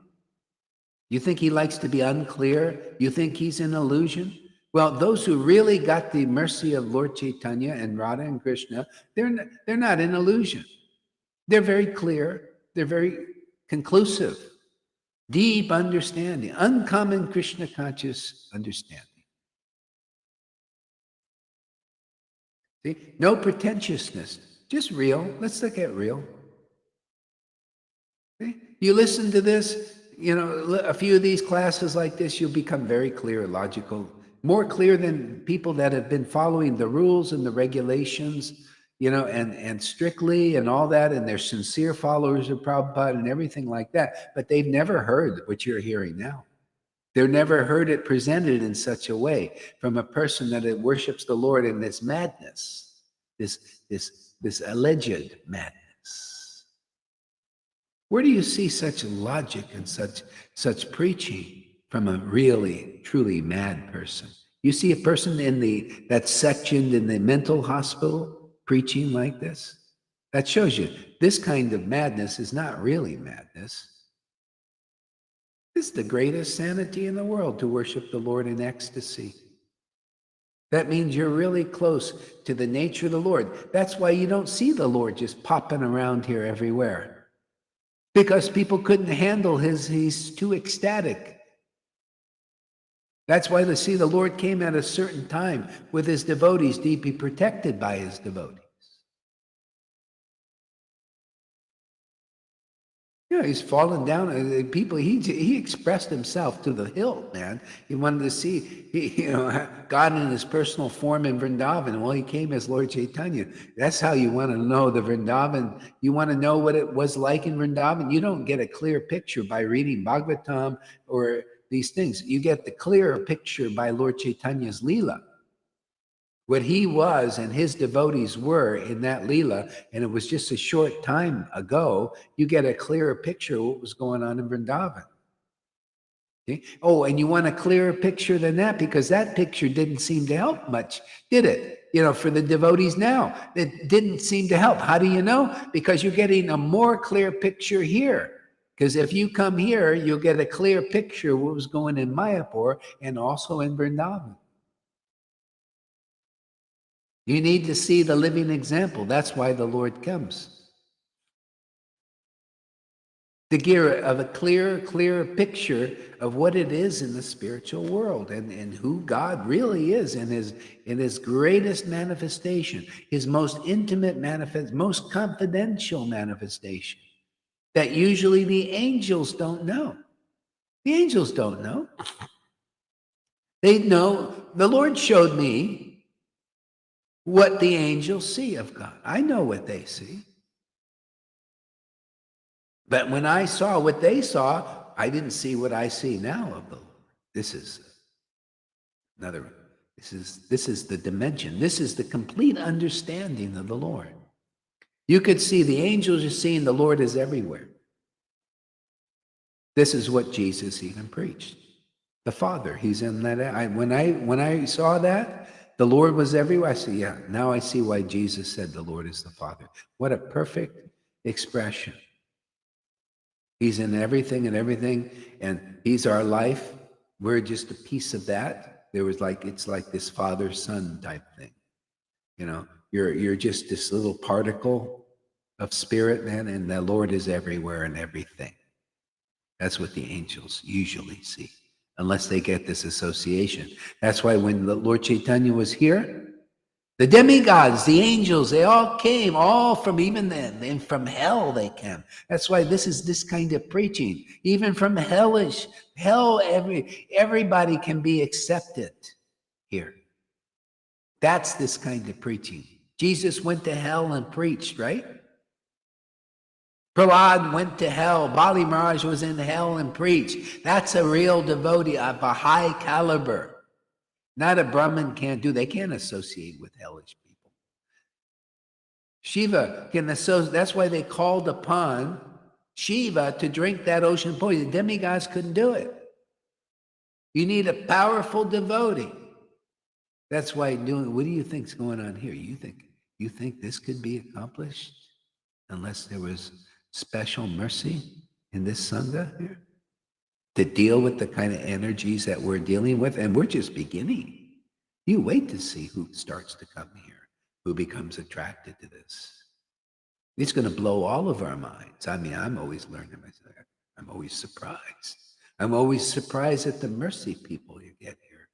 You think he likes to be unclear? You think he's an illusion? Well, those who really got the mercy of Lord Caitanya and Radha and Krishna, they're not an illusion. They're very clear. They're very conclusive. Deep understanding. Uncommon Krishna conscious understanding. See? No pretentiousness. Just real. Let's look at real. See? You listen to this, a few of these classes like this, you'll become very clear, logical, more clear than people that have been following the rules and the regulations, and strictly and all that, and they're sincere followers of Prabhupada and everything like that, but they've never heard what you're hearing now. They've never heard it presented in such a way from a person that worships the Lord in this madness. this alleged madness. Where do you see such logic and such preaching from a really, truly mad person? You see a person that's sectioned in the mental hospital preaching like this? That shows you this kind of madness is not really madness. It's the greatest sanity in the world to worship the Lord in ecstasy. That means you're really close to the nature of the Lord. That's why you don't see the Lord just popping around here everywhere. Because people couldn't handle he's too ecstatic. That's why the Lord came at a certain time with his devotees to be protected by his devotees. Yeah, he's fallen down. People, he expressed himself to the hilt, man. He wanted to see, God in his personal form in Vrindavan. Well, he came as Lord Caitanya. That's how you want to know the Vrindavan. You want to know what it was like in Vrindavan. You don't get a clear picture by reading Bhagavatam or these things. You get the clearer picture by Lord Chaitanya's Leela. What he was and his devotees were in that Leela, and it was just a short time ago, you get a clearer picture of what was going on in Vrindavan. Okay? Oh, and you want a clearer picture than that because that picture didn't seem to help much, did it? For the devotees now, it didn't seem to help. How do you know? Because you're getting a more clear picture here. Because if you come here, you'll get a clear picture of what was going in Mayapur and also in Vrindavan. You need to see the living example. That's why the Lord comes. To give of a clear picture of what it is in the spiritual world and who God really is in his greatest manifestation, his most intimate most confidential manifestation that usually the angels don't know. The angels don't know. They know. The Lord showed me what the angels see of God. I know what they see. But when I saw what they saw, I didn't see what I see now of the Lord. This is the dimension. This is the complete understanding of the Lord. You could see the angels are seeing the Lord is everywhere. This is what Jesus even preached. The Father, he's in that. When I saw that, the Lord was everywhere. I said, yeah, now I see why Jesus said the Lord is the Father. What a perfect expression. He's in everything, and he's our life. We're just a piece of that. It's like this father-son type thing. You're just this little particle of spirit, man, and the Lord is everywhere and everything. That's what the angels usually see, unless they get this association. That's why when the Lord Caitanya was here, the demigods, the angels, they all came, all from even then, and from hell they came. That's why this is this kind of preaching. Even from hell, everybody can be accepted here. That's this kind of preaching. Jesus went to hell and preached, right? Prahlad went to hell. Bali Maharaj was in hell and preached. That's a real devotee of a high caliber. Not a Brahmin can't do. They can't associate with hellish people. Shiva can associate. That's why they called upon Shiva to drink that ocean poison. The demigods couldn't do it. You need a powerful devotee. That's why what do you think's going on here? You think this could be accomplished unless there was special mercy in this Sangha here to deal with the kind of energies that we're dealing with? And we're just beginning. You wait to see who starts to come here, who becomes attracted to this. It's going to blow all of our minds. I mean, I'm always learning. I'm always surprised. I'm always surprised at the mercy people you get here.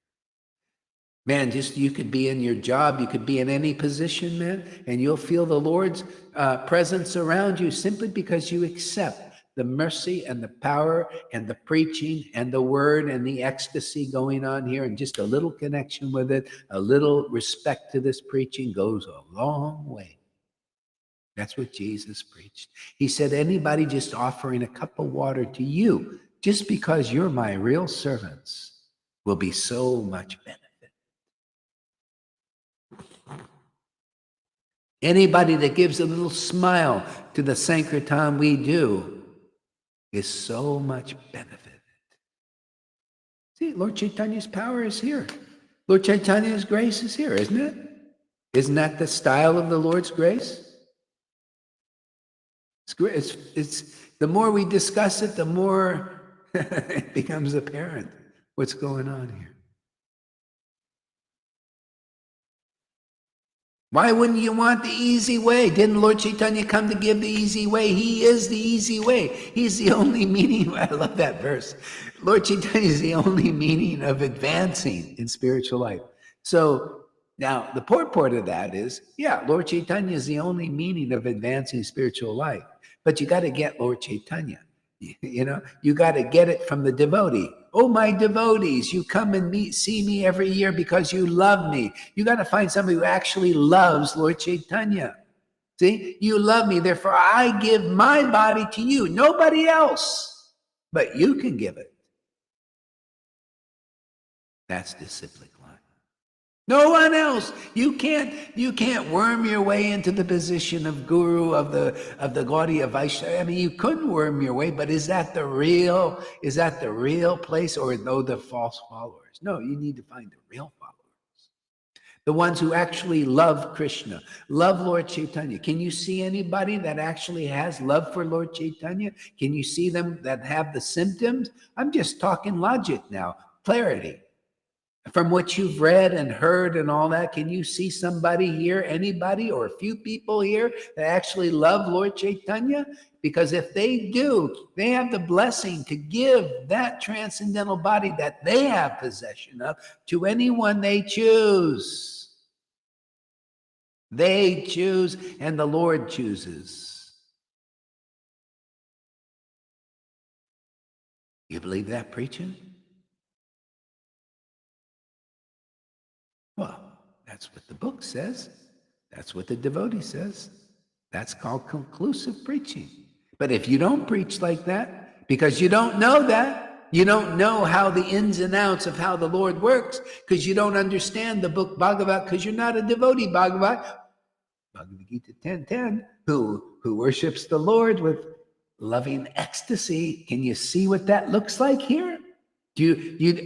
Man, you could be in your job, you could be in any position, man, and you'll feel the Lord's presence around you simply because you accept the mercy and the power and the preaching and the word and the ecstasy going on here, and just a little connection with it, a little respect to this preaching goes a long way. That's what Jesus preached. He said, anybody just offering a cup of water to you, just because you're my real servants, will be so much benefit. Anybody that gives a little smile to the Sankirtan we do is so much benefited. See, Lord Chaitanya's power is here. Lord Chaitanya's grace is here, isn't it? Isn't that the style of the Lord's grace? It's the more we discuss it, the more it becomes apparent what's going on here. Why wouldn't you want the easy way? Didn't Lord Caitanya come to give the easy way? He is the easy way. He's the only meaning. I love that verse. Lord Caitanya is the only meaning of advancing in spiritual life. So now the purport of that is, yeah, Lord Caitanya is the only meaning of advancing spiritual life. But you got to get Lord Caitanya. You know, you got to get it from the devotee. Oh, my devotees, you come and see me every year because you love me. You got to find somebody who actually loves Lord Caitanya. See, you love me, therefore I give my body to you, nobody else, but you can give it. That's disciplic life. No one else. You can't worm your way into the position of guru of the Gaudiya Vaishnava. I mean, you couldn't worm your way, but is that the real place, or are the false followers? No, you need to find the real followers. The ones who actually love Krishna, love Lord Caitanya. Can you see anybody that actually has love for Lord Caitanya? Can you see them that have the symptoms? I'm just talking logic now, clarity. From what you've read and heard and all that, can you see somebody here, anybody or a few people here that actually love Lord Caitanya? Because if they do, they have the blessing to give that transcendental body that they have possession of to anyone they choose. They choose and the Lord chooses. You believe that preaching? Well, that's what the book says. That's what the devotee says. That's called conclusive preaching. But if you don't preach like that, because you don't know that, you don't know how the ins and outs of how the Lord works, because you don't understand the book Bhagavat, because you're not a devotee Bhagavat Gita 10:10, who worships the Lord with loving ecstasy. Can you see what that looks like here?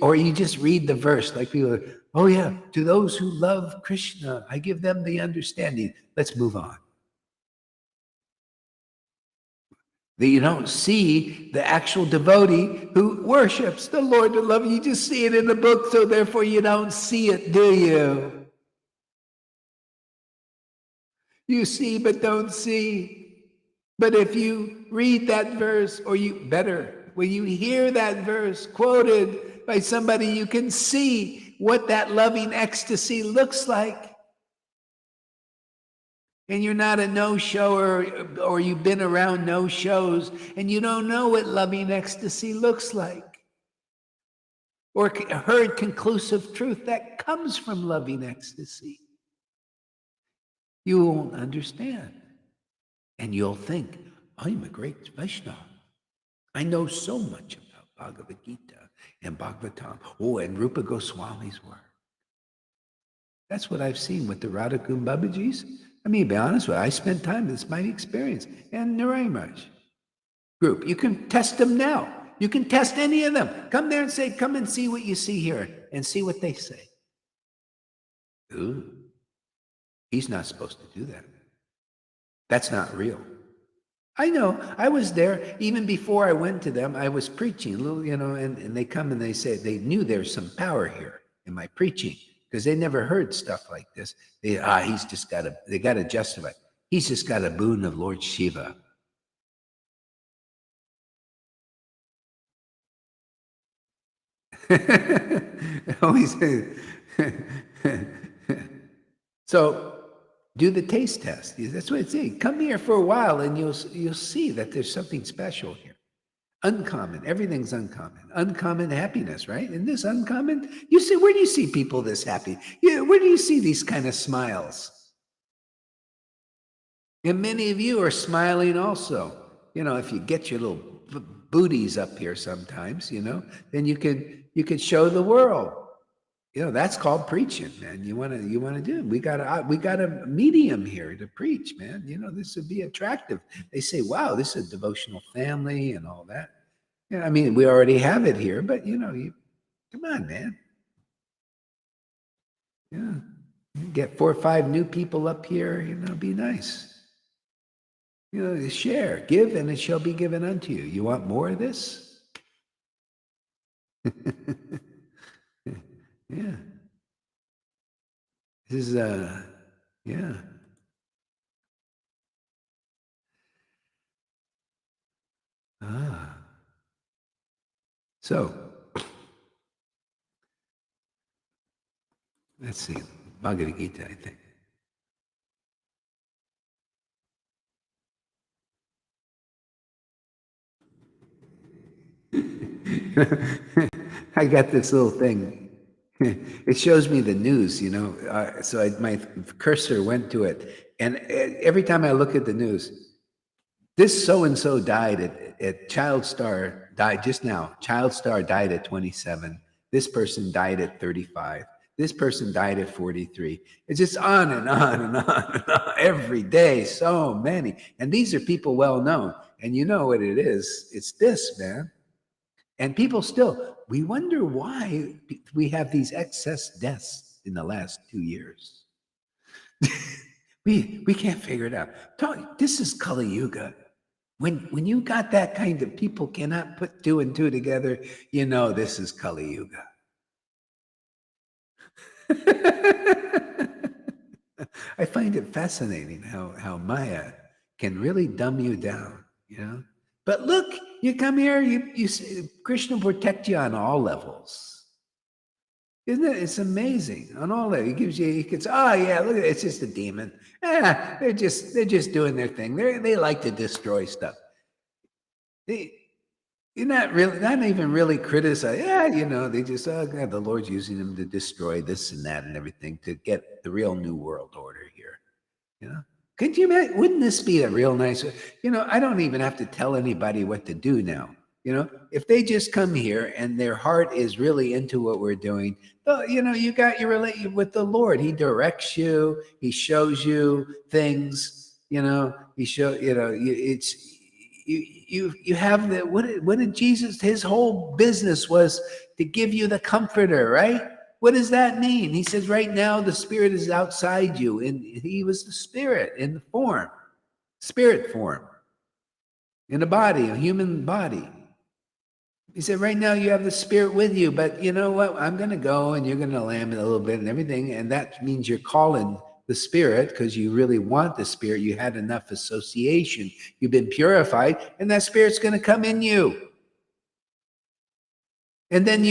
Or you just read the verse like people are, oh yeah, to those who love Krishna, I give them the understanding. Let's move on. That you don't see the actual devotee who worships the Lord to love. You just see it in the book, so therefore you don't see it, do you? You see but don't see. But if you read that verse, or when you hear that verse quoted by somebody, you can see what that loving ecstasy looks like. And you're not a no-shower, or you've been around no-shows, and you don't know what loving ecstasy looks like, or heard conclusive truth that comes from loving ecstasy. You won't understand. And you'll think, I'm a great Vaishnava. I know so much about Bhagavad Gita and Bhagavatam. Oh, and Rupa Goswami's work. That's what I've seen with the Radhakund Babajis. I mean, to be honest with you, I spent time, this is my experience, and Narayan Maharaj group. You can test them now. You can test any of them. Come there and say, come and see what you see here, and see what they say. Ooh, he's not supposed to do that. That's not real. I know. I was there even before I went to them. I was preaching, and they come and they say they knew there's some power here in my preaching, because they never heard stuff like this. They got to justify. He's just got a boon of Lord Shiva. Always. So do the taste test. That's what it's saying. Come here for a while and you'll see that there's something special here. Uncommon. Everything's uncommon. Uncommon happiness, right? Isn't this uncommon? You see, where do you see people this happy? Where do you see these kind of smiles? And many of you are smiling also. If you get your little booties up here sometimes, then you could show the world. That's called preaching, man. You want to do it. We got a medium here to preach, man. This would be attractive. They say, wow, this is a devotional family and all that. Yeah, I mean, we already have it here, but come on, man. Yeah. Get 4 or 5 new people up here, be nice. Share, give, and it shall be given unto you. You want more of this? Yeah. This is yeah. So let's see. Bhagavad Gita, I think. I got this little thing. It shows me the news, so my cursor went to it. And every time I look at the news, this so-and-so died at Child Star, died just now. Child Star died at 27. This person died at 35. This person died at 43. It's just on and on and on and on. Every day, so many. And these are people well known. And you know what it is? It's this, man. And people still, we wonder why we have these excess deaths in the last 2 years. we can't figure it out. This is Kali Yuga. When you got that kind of people cannot put 2 and 2 together, this is Kali Yuga. I find it fascinating how Maya can really dumb you down, But look, you come here, you Krishna will protect you on all levels. Isn't it? It's amazing on all levels. He gets, oh yeah, look at it, it's just a demon. They're just doing their thing. They like to destroy stuff. You're not even really criticize. Yeah, they just, oh God, the Lord's using them to destroy this and that and everything to get the real new world order here. Could you imagine? Wouldn't this be a real nice? I don't even have to tell anybody what to do now. If they just come here and their heart is really into what we're doing, you got your relationship with the Lord. He directs you. He shows you things. He show. It's you have the what did Jesus? His whole business was to give you the Comforter, right? What does that mean? He says, right now the Spirit is outside you, and he was the Spirit in the form, spirit form, in a body, a human body. He said, right now you have the Spirit with you, but you know what? I'm going to go and you're going to lamb it a little bit and everything. And that means you're calling the Spirit because you really want the Spirit. You had enough association. You've been purified, and that Spirit's going to come in you. And then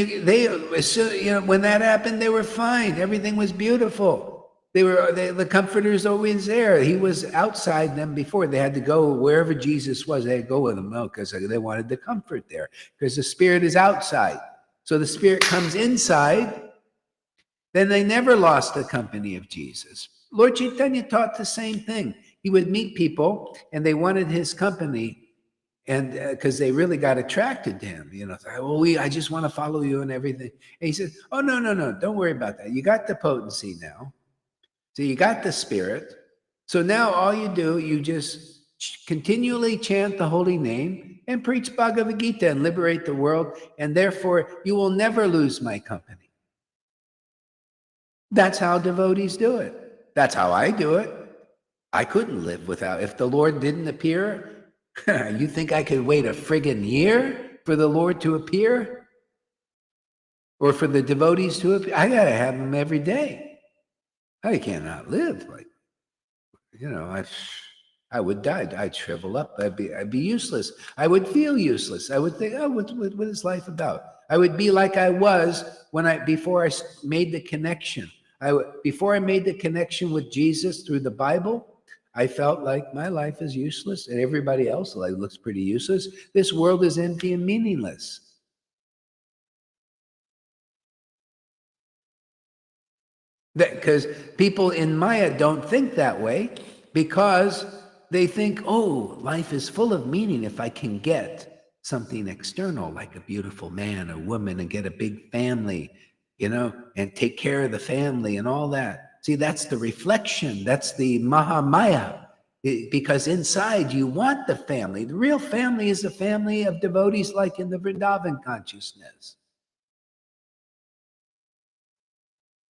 when that happened, they were fine. Everything was beautiful. The Comforter's always there. He was outside them before. They had to go wherever Jesus was. They had to go with him because they wanted the comfort there. Because the Spirit is outside. So the Spirit comes inside. Then they never lost the company of Jesus. Lord Caitanya taught the same thing. He would meet people, and they wanted his company. And because they really got attracted to him, I just want to follow you and everything. And he said, oh, no, don't worry about that. You got the potency now. So you got the Spirit. So now all you do, you just continually chant the holy name and preach Bhagavad Gita and liberate the world. And therefore, you will never lose my company. That's how devotees do it. That's how I do it. I couldn't live without, if the Lord didn't appear, you think I could wait a friggin' year for the Lord to appear? Or for the devotees to appear? I got to have them every day. I cannot live. I would die. I'd shrivel up. I'd be useless. I would feel useless. I would think, oh, what is life about? I would be like I was before I made the connection. Before I made the connection with Jesus through the Bible, I felt like my life is useless and everybody else's life looks pretty useless. This world is empty and meaningless. Because people in Maya don't think that way because they think, oh, life is full of meaning if I can get something external like a beautiful man or woman and get a big family. and take care of the family and all that. See, that's the reflection. That's the Mahamaya. Because inside you want the family. The real family is a family of devotees like in the Vrindavan consciousness.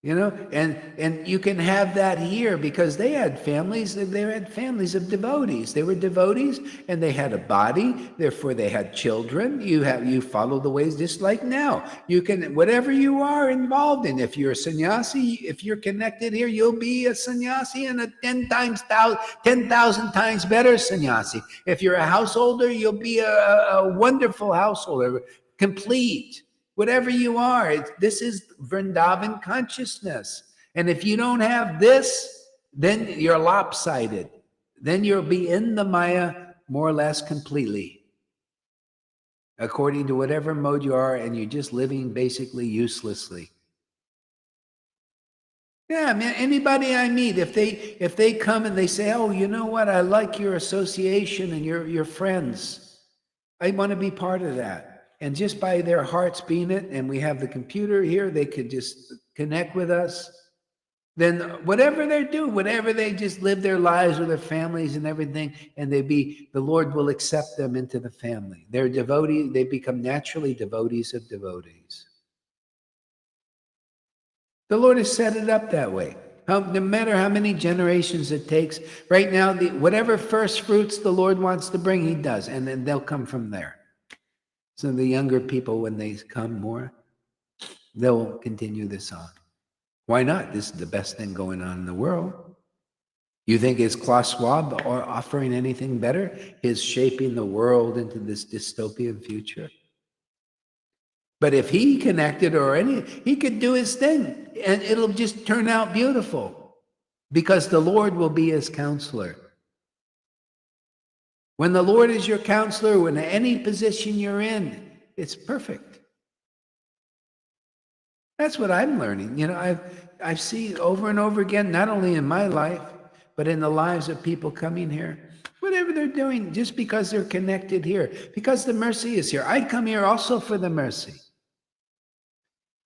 And you can have that here because they had families of devotees. They were devotees and they had a body, therefore they had children. You follow the ways just like now. You can, whatever you are involved in, if you're a sannyasi, if you're connected here, you'll be a sannyasi and a 10,000 times better sannyasi. If you're a householder, you'll be a wonderful householder, complete. Whatever you are, this is Vrindavan consciousness. And if you don't have this, then you're lopsided. Then you'll be in the Maya more or less completely, according to whatever mode you are, and you're just living basically uselessly. Yeah, man, anybody I meet, if they come and they say, oh, you know what, I like your association and your friends. I want to be part of that. And just by their hearts being it, and we have the computer here, they could just connect with us. Then whatever they do, whatever they just live their lives with their families and everything, and the Lord will accept them into the family. They're devotees, they become naturally devotees of devotees. The Lord has set it up that way. No matter how many generations it takes, right now, whatever first fruits the Lord wants to bring, he does, and then they'll come from there. So the younger people, when they come more, they'll continue this on. Why not? This is the best thing going on in the world. You think is Klaus Schwab offering anything better? His shaping the world into this dystopian future? But if he connected he could do his thing and it'll just turn out beautiful because the Lord will be his counselor. When the Lord is your counselor, when any position you're in, it's perfect. That's what I'm learning. I've seen over and over again, not only in my life, but in the lives of people coming here. Whatever they're doing, just because they're connected here, because the mercy is here. I come here also for the mercy.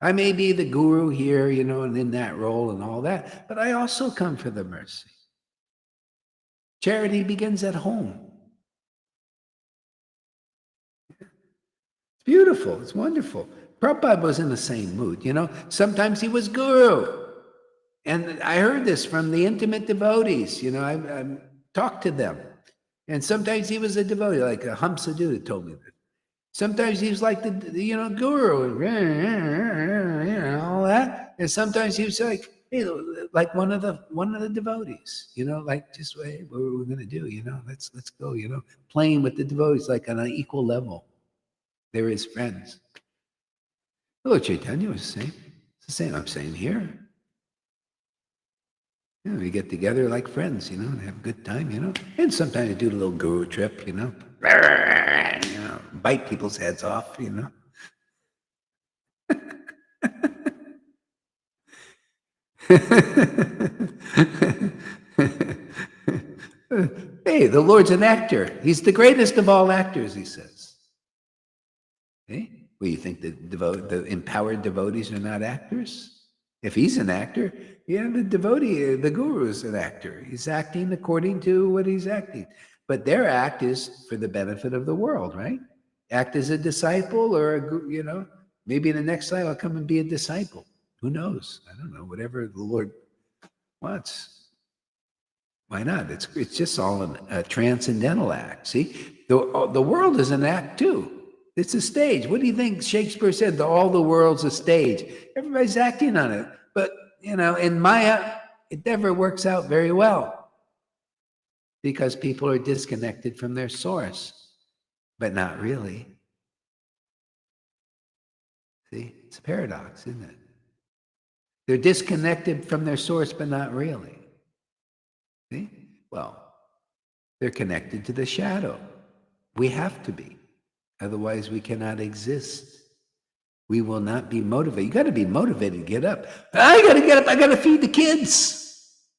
I may be the guru here, and in that role and all that, but I also come for the mercy. Charity begins at home. It's beautiful. It's wonderful. Prabhupada was in the same mood, Sometimes he was guru. And I heard this from the intimate devotees, I talked to them. And sometimes he was a devotee, like a Sadhu told me that. Sometimes he was like the guru, all that. And sometimes he was like, hey, like one of the devotees, like just, hey, what are we going to do? Let's go, playing with the devotees, like on an equal level. They're his friends. Lord Caitanya was the same. It's the same I'm saying here. We get together like friends, and have a good time, And sometimes we do a little guru trip, bite people's heads off, Hey, the Lord's an actor. He's the greatest of all actors, he says. Hey, well, you think the empowered devotees are not actors? If he's an actor, the devotee, the guru is an actor. He's acting according to what he's acting. But their act is for the benefit of the world, right? Act as a disciple or, maybe in the next life I'll come and be a disciple. Who knows? I don't know. Whatever the Lord wants. Why not? It's just all a transcendental act. See, the world is an act too. It's a stage. What do you think Shakespeare said? All the world's a stage. Everybody's acting on it. But, in Maya, it never works out very well because people are disconnected from their source, but not really. See, it's a paradox, isn't it? They're disconnected from their source, but not really. See? Well, they're connected to the shadow. We have to be. Otherwise, we cannot exist. We will not be motivated. You got to be motivated to get up. I got to get up. I got to feed the kids.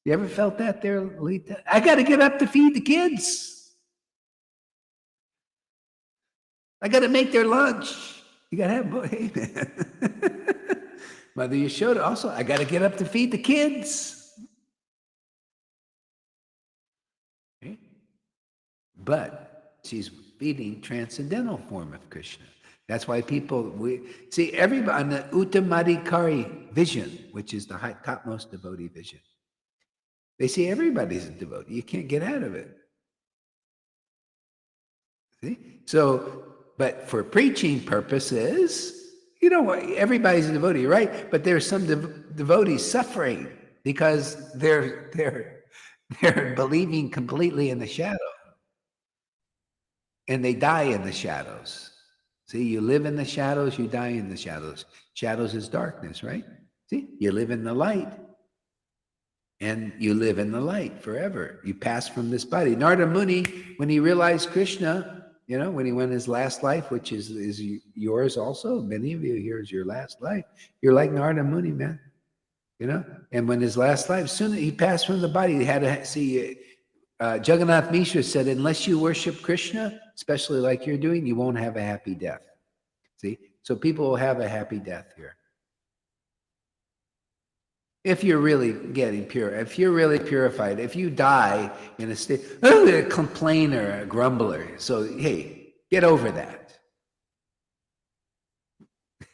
You ever felt that there, Lita? I got to get up to feed the kids. I got to make their lunch. You got to have, hey, man. Mother Yashoda also, I got to get up to feed the kids. Okay? But she's feeding transcendental form of Krishna. That's why we see everybody on the Uttamadhikari vision, which is the topmost devotee vision. They see everybody's a devotee. You can't get out of it. See? So, but for preaching purposes, everybody's a devotee, right? But there's some devotees suffering because they're believing completely in the shadow. And they die in the shadows. See, you live in the shadows, you die in the shadows. Shadows is darkness, right? See, you live in the light. And you live in the light forever. You pass from this body. Narada Muni, when he realized Krishna, when he went his last life, which is yours also, many of you here is your last life. You're like Narada Muni, man. And when his last life, soon he passed from the body, he had to see Jagannath Mishra said, unless you worship Krishna, especially like you're doing, you won't have a happy death. See? So people will have a happy death here. If you're really getting pure, if you're really purified, if you die in a state, a complainer, a grumbler. So, hey, get over that.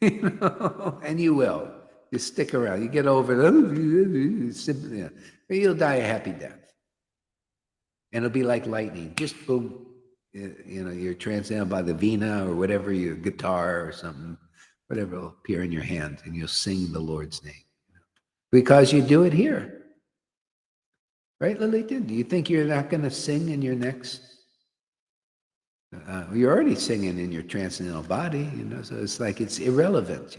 And you will. You stick around. You get over it. You'll die a happy death. And it'll be like lightning. Just boom. You're transcendental by the vina or whatever, your guitar or something, whatever will appear in your hand, and you'll sing the Lord's name. Because you do it here. Right, Lilita? Do you think you're not going to sing in your next? You're already singing in your transcendental body, so it's like it's irrelevant,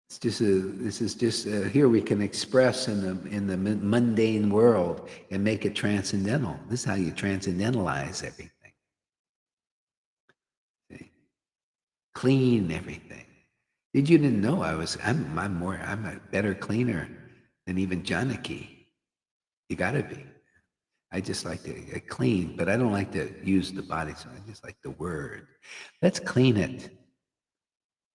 It's just this is just here we can express in the mundane world and make it transcendental. This is how you transcendentalize everything. See? Clean everything. You didn't know I'm a better cleaner than even Janaki. You gotta be. I just like to clean, but I don't like to use the body, so I just like the word. Let's clean it.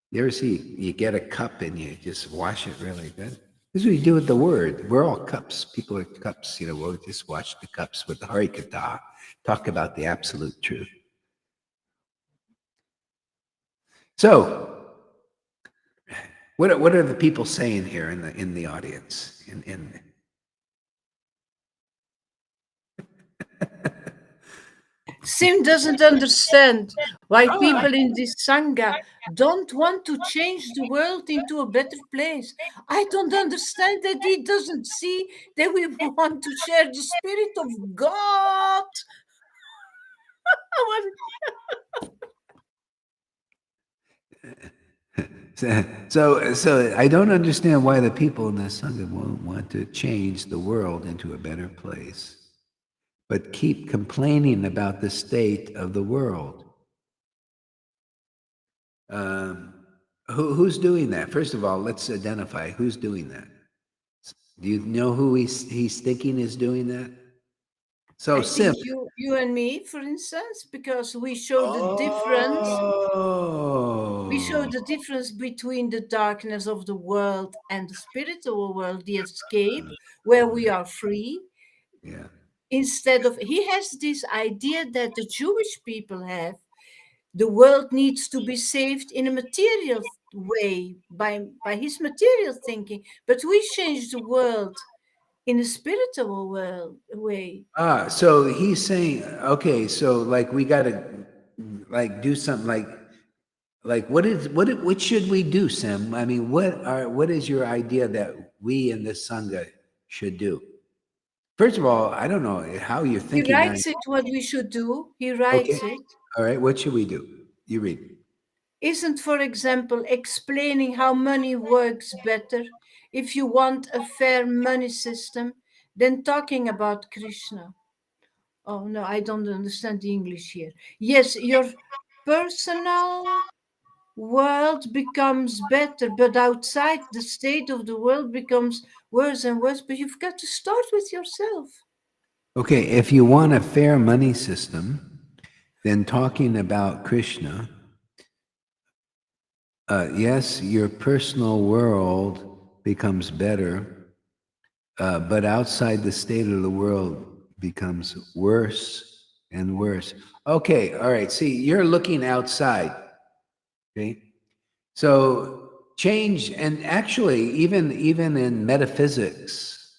You ever see, you get a cup and you just wash it really good? This is what you do with the word. We're all cups. People are cups. We'll just wash the cups with the Harikatha. Talk about the absolute truth. So, what are the people saying here in the audience? Sim doesn't understand why people in this Sangha don't want to change the world into a better place. I don't understand that he doesn't see that we want to share the Spirit of God. So I don't understand why the people in the Sangha won't want to change the world into a better place, but keep complaining about the state of the world. Who's doing that? First of all, let's identify who's doing that. Do you know who he's thinking is doing that? So I think you and me, for instance, because we show the difference. We show the difference between the darkness of the world and the spiritual world, the escape, where we are free. Yeah. Instead of, he has this idea that the Jewish people have, the world needs to be saved in a material way by his material thinking, but we change the world in a spiritual way. So he's saying, okay, so like we got to like do something like what should we do, Sam? I mean, what is your idea that we in this Sangha should do? First of all, I don't know how you're thinking. He writes it what we should do. He writes it. All right, what should we do? You read. Isn't, for example, explaining how money works better if you want a fair money system than talking about Krishna? Oh, no, I don't understand the English here. Yes, your personal world becomes better, but outside the state of the world becomes worse and worse. But you've got to start with yourself. Okay, if you want a fair money system, then talking about Krishna Yes, your personal world becomes better, but outside the state of the world becomes worse and worse. Okay, all right. See, you're looking outside. Okay, so change, and actually, even in metaphysics,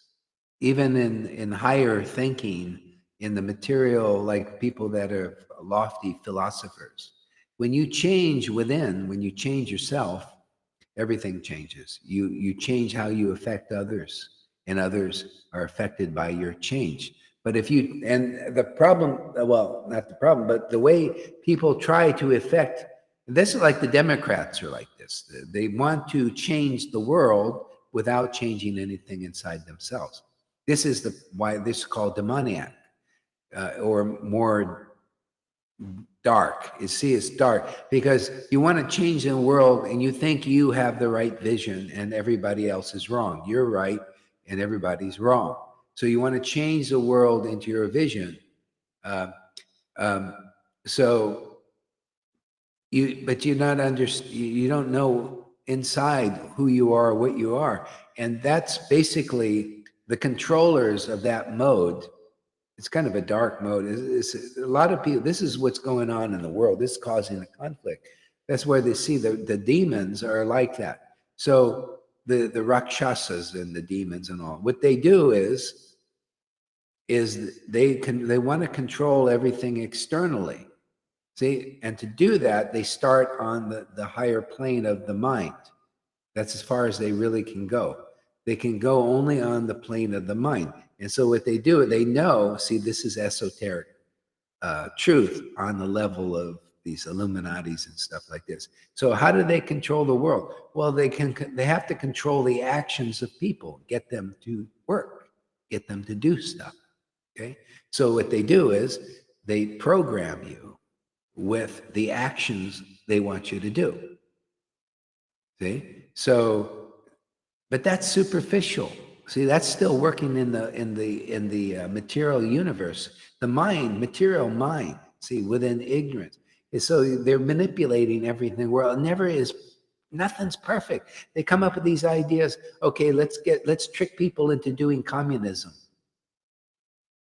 even in higher thinking, in the material, like people that are lofty philosophers, when you change within, when you change yourself, everything changes. You change how you affect others, and others are affected by your change. But if you, and the problem, well, not the problem, but the way people try to affect, this is like the Democrats are like this. They want to change the world without changing anything inside themselves. This is the why this is called demoniac, or more dark. You see, it's dark because you want to change the world and you think you have the right vision and everybody else is wrong. You're right and everybody's wrong. So you want to change the world into your vision. Uh, um, so but you're not you don't know inside who you are, what you are, and that's basically the controllers of that mode. It's kind of a dark mode. A lot of people, this is what's going on in the world. This is causing a conflict. That's where they see the demons are like that. So the Rakshasas and the demons and all, what they do is they want to control everything externally. See, and to do that, they start on the higher plane of the mind. That's as far as they really can go. They can go only on the plane of the mind. And so what they do, they know, see, this is esoteric truth on the level of these Illuminatis and stuff like this. So how do they control the world? Well, they have to control the actions of people, get them to work, get them to do stuff. Okay. So what they do is they program you with the actions they want you to do. See? So, but that's superficial. See, that's still working in the material universe. The mind, material mind, see, within ignorance. And so they're manipulating everything. Well, it never is, nothing's perfect. They come up with these ideas. Okay, let's trick people into doing communism.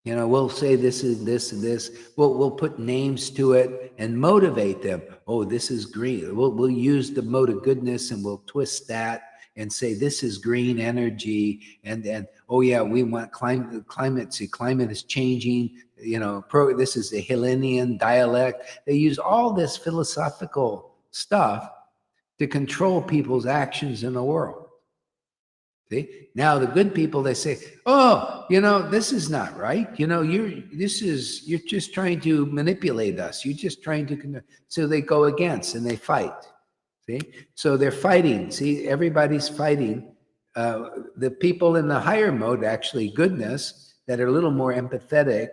You know, we'll say this is this and this. We'll put names to it and motivate them. Oh, this is green. We'll use the mode of goodness and we'll twist that and say this is green energy. And oh yeah, we want climate. See, climate is changing. You know, this is the Hellenian dialect. They use all this philosophical stuff to control people's actions in the world. See? Now the good people, they say, oh, you know, this is not right. You know, you're just trying to manipulate us. You're just trying to, so they go against and they fight. See? So they're fighting. See, everybody's fighting. The people in the higher mode, actually goodness, that are a little more empathetic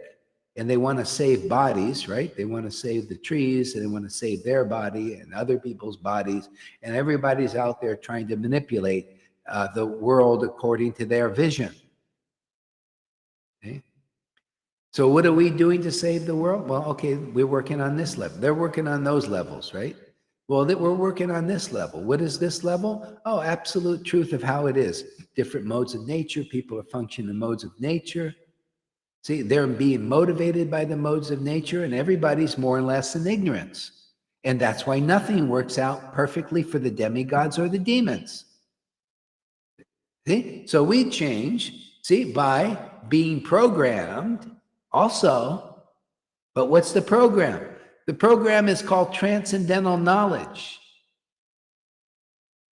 and they want to save bodies, right? They want to save the trees and they want to save their body and other people's bodies. And everybody's out there trying to manipulate the world according to their vision. Okay? So what are we doing to save the world? Well, okay, we're working on this level. They're working on those levels, right? Well, we're working on this level. What is this level? Oh, absolute truth of how it is. Different modes of nature. People are functioning in modes of nature. See, they're being motivated by the modes of nature, and everybody's more or less in ignorance. And that's why nothing works out perfectly for the demigods or the demons. See? So we change, see, by being programmed also. But what's the program? The program is called transcendental knowledge.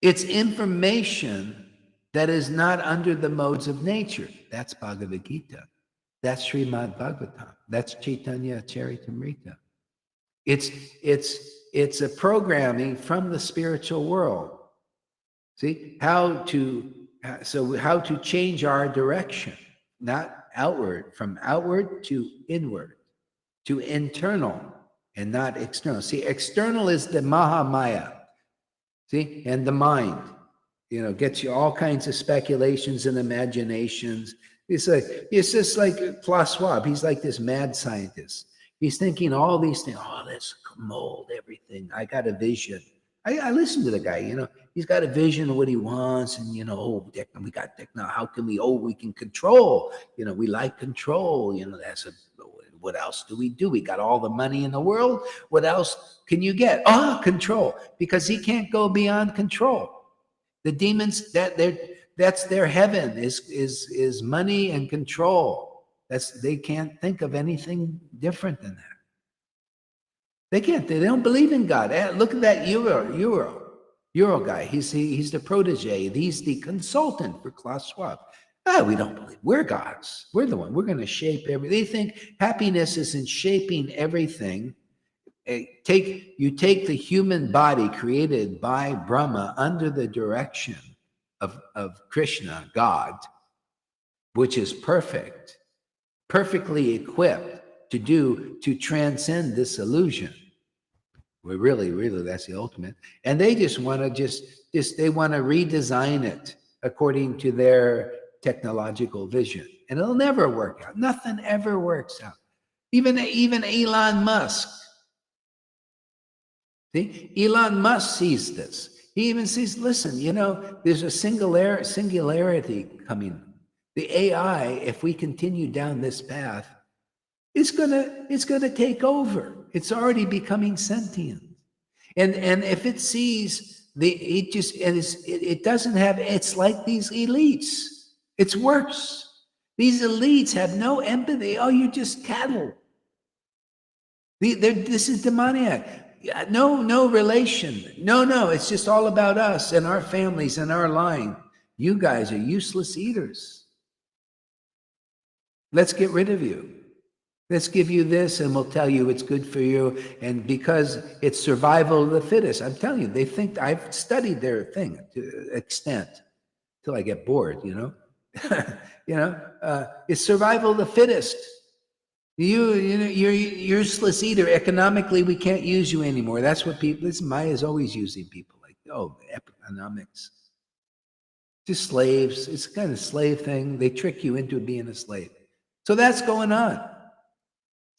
It's information that is not under the modes of nature. That's Bhagavad Gita. That's Srimad Bhagavatam. That's Chaitanya Charitamrita. It's a programming from the spiritual world. See, how to change our direction, not outward, from outward to inward, to internal and not external. See, external is the Mahamaya, see, and the mind, you know, gets you all kinds of speculations and imaginations. It's just like Klaus Schwab. He's like this mad scientist. He's thinking all these things. Oh, let's mold everything. I got a vision. I listen to the guy, you know, he's got a vision of what he wants, and, you know, oh, we got now. How can we can control, you know, we like control, you know, what else do? We got all the money in the world. What else can you get? Control, because he can't go beyond control. The demons, that's their heaven is money and control. They can't think of anything different than that. They can't. They don't believe in God. Look at that Euro guy. He's the protege. He's the consultant for Klaus Schwab. We don't believe. We're gods. We're the one. We're going to shape everything. They think happiness is in shaping everything. You take the human body created by Brahma under the direction of Krishna, God, which is perfect, perfectly equipped to transcend this illusion. Well, really, that's the ultimate. And they just want to they want to redesign it according to their technological vision. And it'll never work out. Nothing ever works out. Even Elon Musk. See, Elon Musk sees this. He even sees, listen, you know, there's a singularity coming. The AI, if we continue down this path, it's gonna take over. It's already becoming sentient. And if it sees it doesn't have, it's like these elites. It's worse. These elites have no empathy. Oh, you're just cattle. This is demoniac. No relation. No, it's just all about us and our families and our line. You guys are useless eaters. Let's get rid of you. Let's give you this, and we'll tell you it's good for you. And because it's survival of the fittest, I'm telling you, they think, I've studied their thing to extent till I get bored, you know. It's survival of the fittest. You're useless eater. Economically, we can't use you anymore. That's what people. This Maya's always using people like, economics. Just slaves. It's a kind of slave thing. They trick you into being a slave. So that's going on.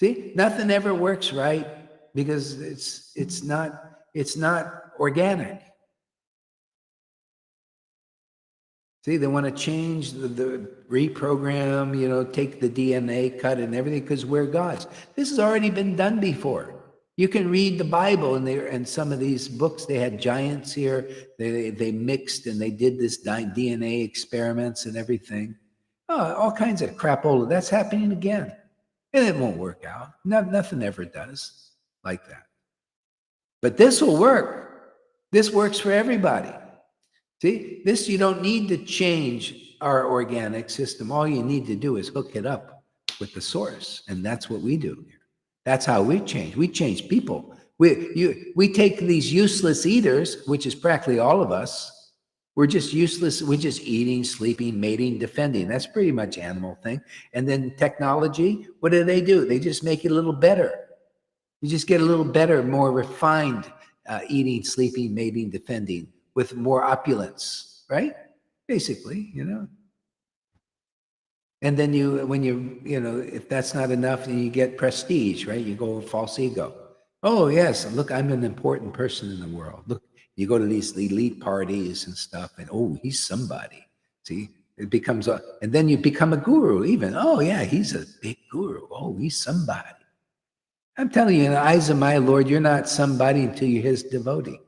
See, nothing ever works right because it's not organic. See, they want to change the reprogram, you know, take the DNA, cut it and everything because we're gods. This has already been done before. You can read the Bible, and some of these books, they had giants here. They mixed and they did this DNA experiments and everything. All kinds of crapola. That's happening again. And it won't work out. Nothing ever does like that. But this will work. This works for everybody. See, this, you don't need to change our organic system. All you need to do is hook it up with the source. And that's what we do here. That's how we change. We change people. We take these useless eaters, which is practically all of us. We're just useless. We're just eating, sleeping, mating, defending. That's pretty much animal thing. And then technology, what do? They just make it a little better. You just get a little better, more refined eating, sleeping, mating, defending with more opulence, right? Basically, you know. And then if that's not enough, then you get prestige, right? You go with false ego. Oh, yes, look, I'm an important person in the world. Look, you go to these elite parties and stuff, and oh, he's somebody. See, it becomes and then you become a guru even. Oh, yeah, he's a big guru. Oh, he's somebody. I'm telling you, in the eyes of my Lord, you're not somebody until you're his devotee.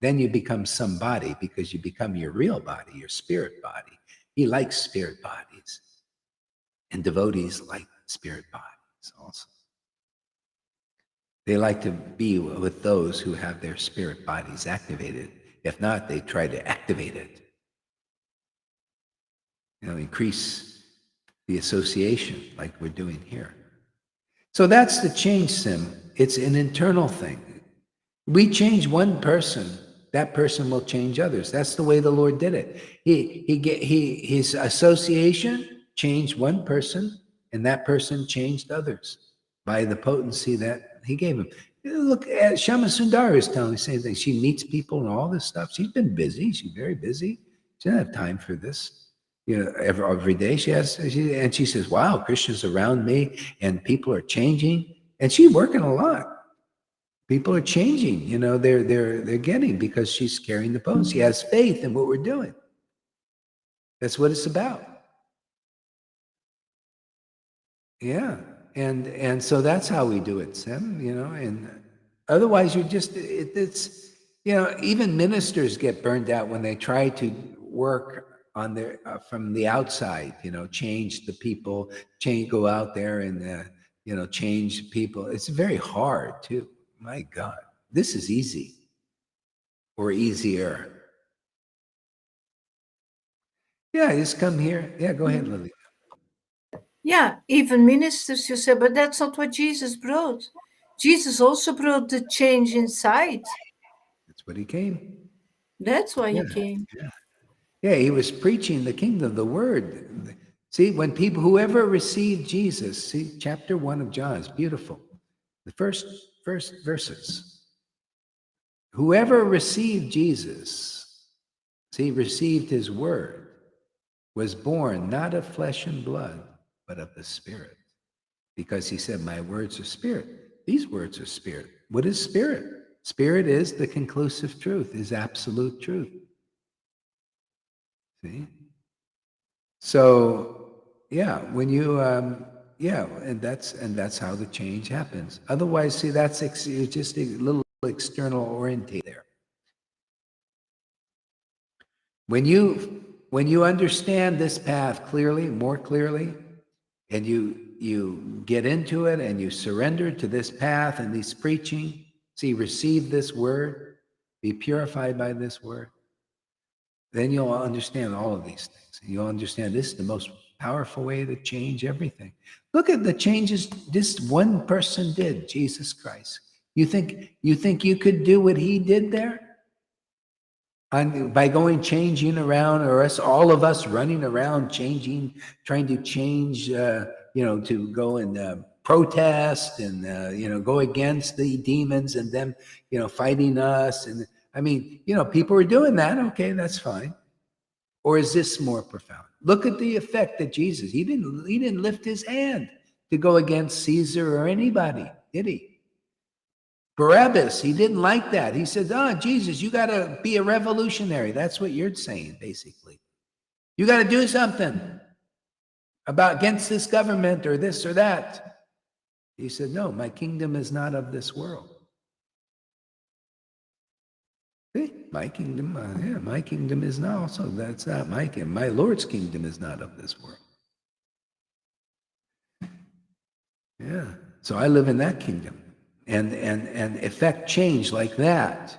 Then you become somebody because you become your real body, your spirit body. He likes spirit bodies. And devotees like spirit bodies also. They like to be with those who have their spirit bodies activated. If not, they try to activate it. Increase the association like we're doing here. So that's the change, Sim. It's an internal thing. We change one person, that person will change others. That's the way the Lord did it. His association changed one person, and that person changed others by the potency that he gave him. Look at Shama Sundar is telling the same thing. She meets people and all this stuff. She's been busy. She's very busy. She doesn't have time for this. Every day and she says, wow, Krishna's around me and people are changing. And she's working a lot. People are changing, you know, they're getting, because she's carrying the poem. She has faith in what we're doing. That's what it's about. Yeah. And so that's how we do it, Sam, you know, and otherwise you're just, it's, you know, even ministers get burned out when they try to work on their, from the outside, you know, change the people, go out there and, you know, change people. It's very hard too. My God, this is easy or easier. Yeah, just come here. Yeah, go ahead, Lily. Yeah, even ministers, you say, but that's not what Jesus brought. Jesus also brought the change inside. That's what he came. That's why Yeah, he came. yeah. Yeah, he was preaching the kingdom, the word. See, when people, whoever received Jesus, see, chapter 1 of John is beautiful. The first verses. Whoever received Jesus, see, received his word, was born not of flesh and blood, but of the Spirit. Because he said, my words are spirit. These words are spirit. What is spirit? Spirit is the conclusive truth, is absolute truth. See? So, yeah, when you, yeah, and that's how the change happens. Otherwise, see, that's just a little external orientate there. When you understand this path clearly, more clearly, and you get into it and you surrender to this path and this preaching, see, receive this word, be purified by this word, then you'll understand all of these things. You'll understand this is the most powerful way to change everything. Look at the changes this one person did, Jesus Christ. You think you could do what he did there? By going changing around, or all of us running around changing, trying to change, you know, to go and protest and, you know, go against the demons and them, you know, fighting us. And I mean, you know, people are doing that. Okay, that's fine. Or is this more profound? Look at the effect that Jesus, he didn't lift his hand to go against Caesar or anybody, did he? Barabbas, he didn't like that. He said, oh, Jesus, you got to be a revolutionary. That's what you're saying, basically. You got to do something against this government or this or that. He said, no, my kingdom is not of this world. See, my kingdom, yeah, my kingdom is not also, that's not my kingdom. My Lord's kingdom is not of this world. Yeah, so I live in that kingdom. And effect change like that.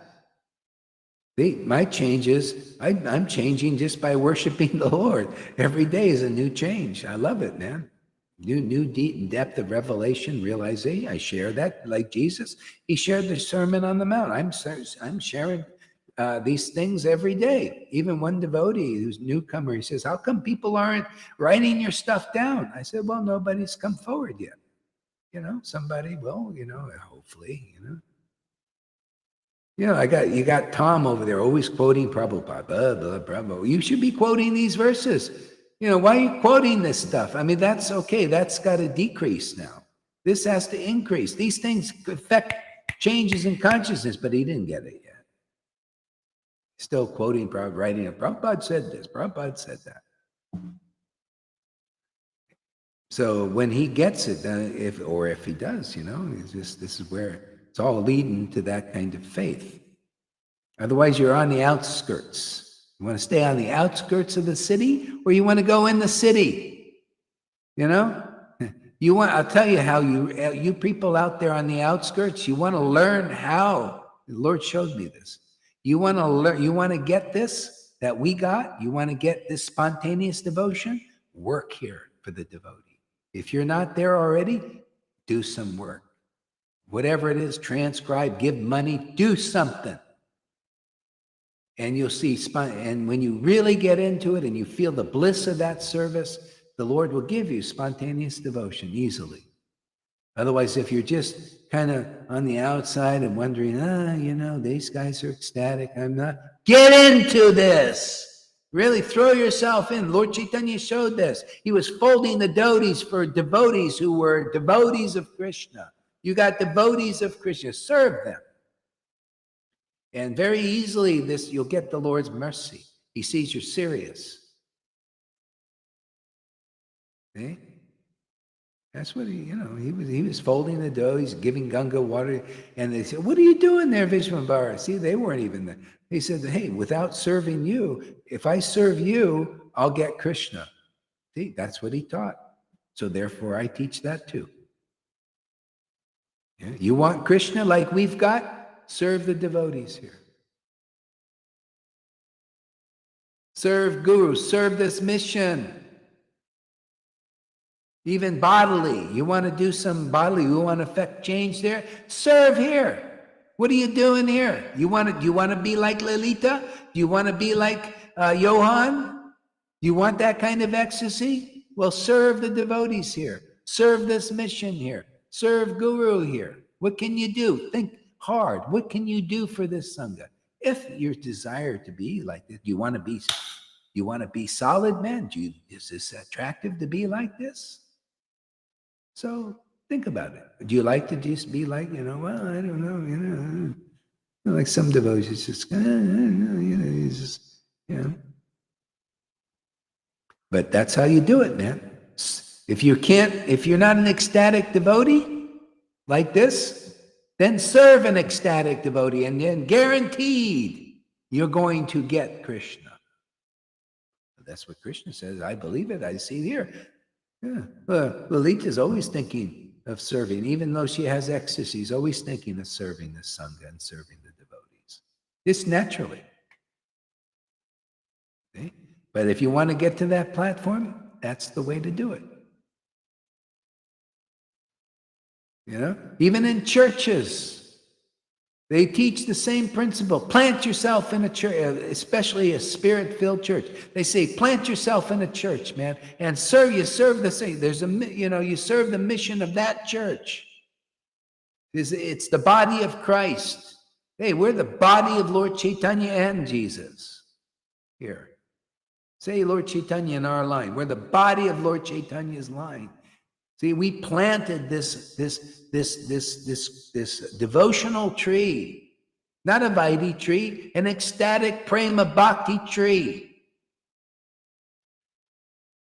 See, my change is, I'm changing just by worshiping the Lord. Every day is a new change. I love it, man. New deep depth of revelation, realization. I share that like Jesus. He shared the Sermon on the Mount. I'm sharing these things every day. Even one devotee who's newcomer, he says, how come people aren't writing your stuff down? I said, well, nobody's come forward yet. You know, somebody will, you know, hopefully, you know. You know, you got Tom over there always quoting Prabhupada, blah, blah, blah. You should be quoting these verses. You know, why are you quoting this stuff? I mean, that's okay. That's got to decrease now. This has to increase. These things affect changes in consciousness, but he didn't get it yet. Still quoting Prabhupada, writing it. Prabhupada said this, Prabhupada said that. So when he gets it, if he does, you know, this is where it's all leading to that kind of faith. Otherwise, you're on the outskirts. You want to stay on the outskirts of the city, or you want to go in the city? You know, I'll tell you how you people out there on the outskirts, you want to learn how. The Lord showed me this. You want to learn. You want to get this that we got. You want to get this spontaneous devotion. Work here for the devotee. If you're not there already, do some work. Whatever it is, transcribe, give money, do something. And you'll see, and when you really get into it and you feel the bliss of that service, the Lord will give you spontaneous devotion easily. Otherwise, if you're just kind of on the outside and wondering, you know, these guys are ecstatic, I'm not, get into this. Really throw yourself in. Lord Caitanya showed this. He was folding the dhotis for devotees who were devotees of Krishna. You got devotees of Krishna. Serve them. And very easily, you'll get the Lord's mercy. He sees you're serious. See? That's what he was folding the dough. He's giving Ganga water. And they said, what are you doing there, Vishwambara? See, they weren't even there. He said, hey, without serving you, if I serve you, I'll get Krishna. See, that's what he taught. So therefore, I teach that too. Yeah? You want Krishna like we've got? Serve the devotees here. Serve Guru. Serve this mission. Even bodily. You want to do some bodily, you want to affect change there? Serve here. What are you doing here? Do you want to be like Lalita? Do you want to be like Johan? Do you want that kind of ecstasy? Well, serve the devotees here. Serve this mission here. Serve Guru here. What can you do? Think hard. What can you do for this Sangha? If you desire to be like this, you want to be solid men? Is this attractive to be like this? So think about it. Do you like to just be like, well, I don't know, like some devotees just, But that's how you do it, man. If you're not an ecstatic devotee like this, then serve an ecstatic devotee, and then guaranteed you're going to get Krishna. That's what Krishna says. I believe it. I see it here. Yeah. Lalita is always thinking of serving, even though she has ecstasy, she's always thinking of serving the Sangha and serving the devotees. Just naturally. Okay? But if you want to get to that platform, that's the way to do it. Even in churches, they teach the same principle. Plant yourself in a church, especially a spirit-filled church. They say, plant yourself in a church, man, and you serve the same. You serve the mission of that church. It's the body of Christ. Hey, we're the body of Lord Caitanya and Jesus. Here. Say Lord Caitanya in our line. We're the body of Lord Chaitanya's line. See, we planted this devotional tree, not a Vaidhi tree, an ecstatic prema bhakti tree.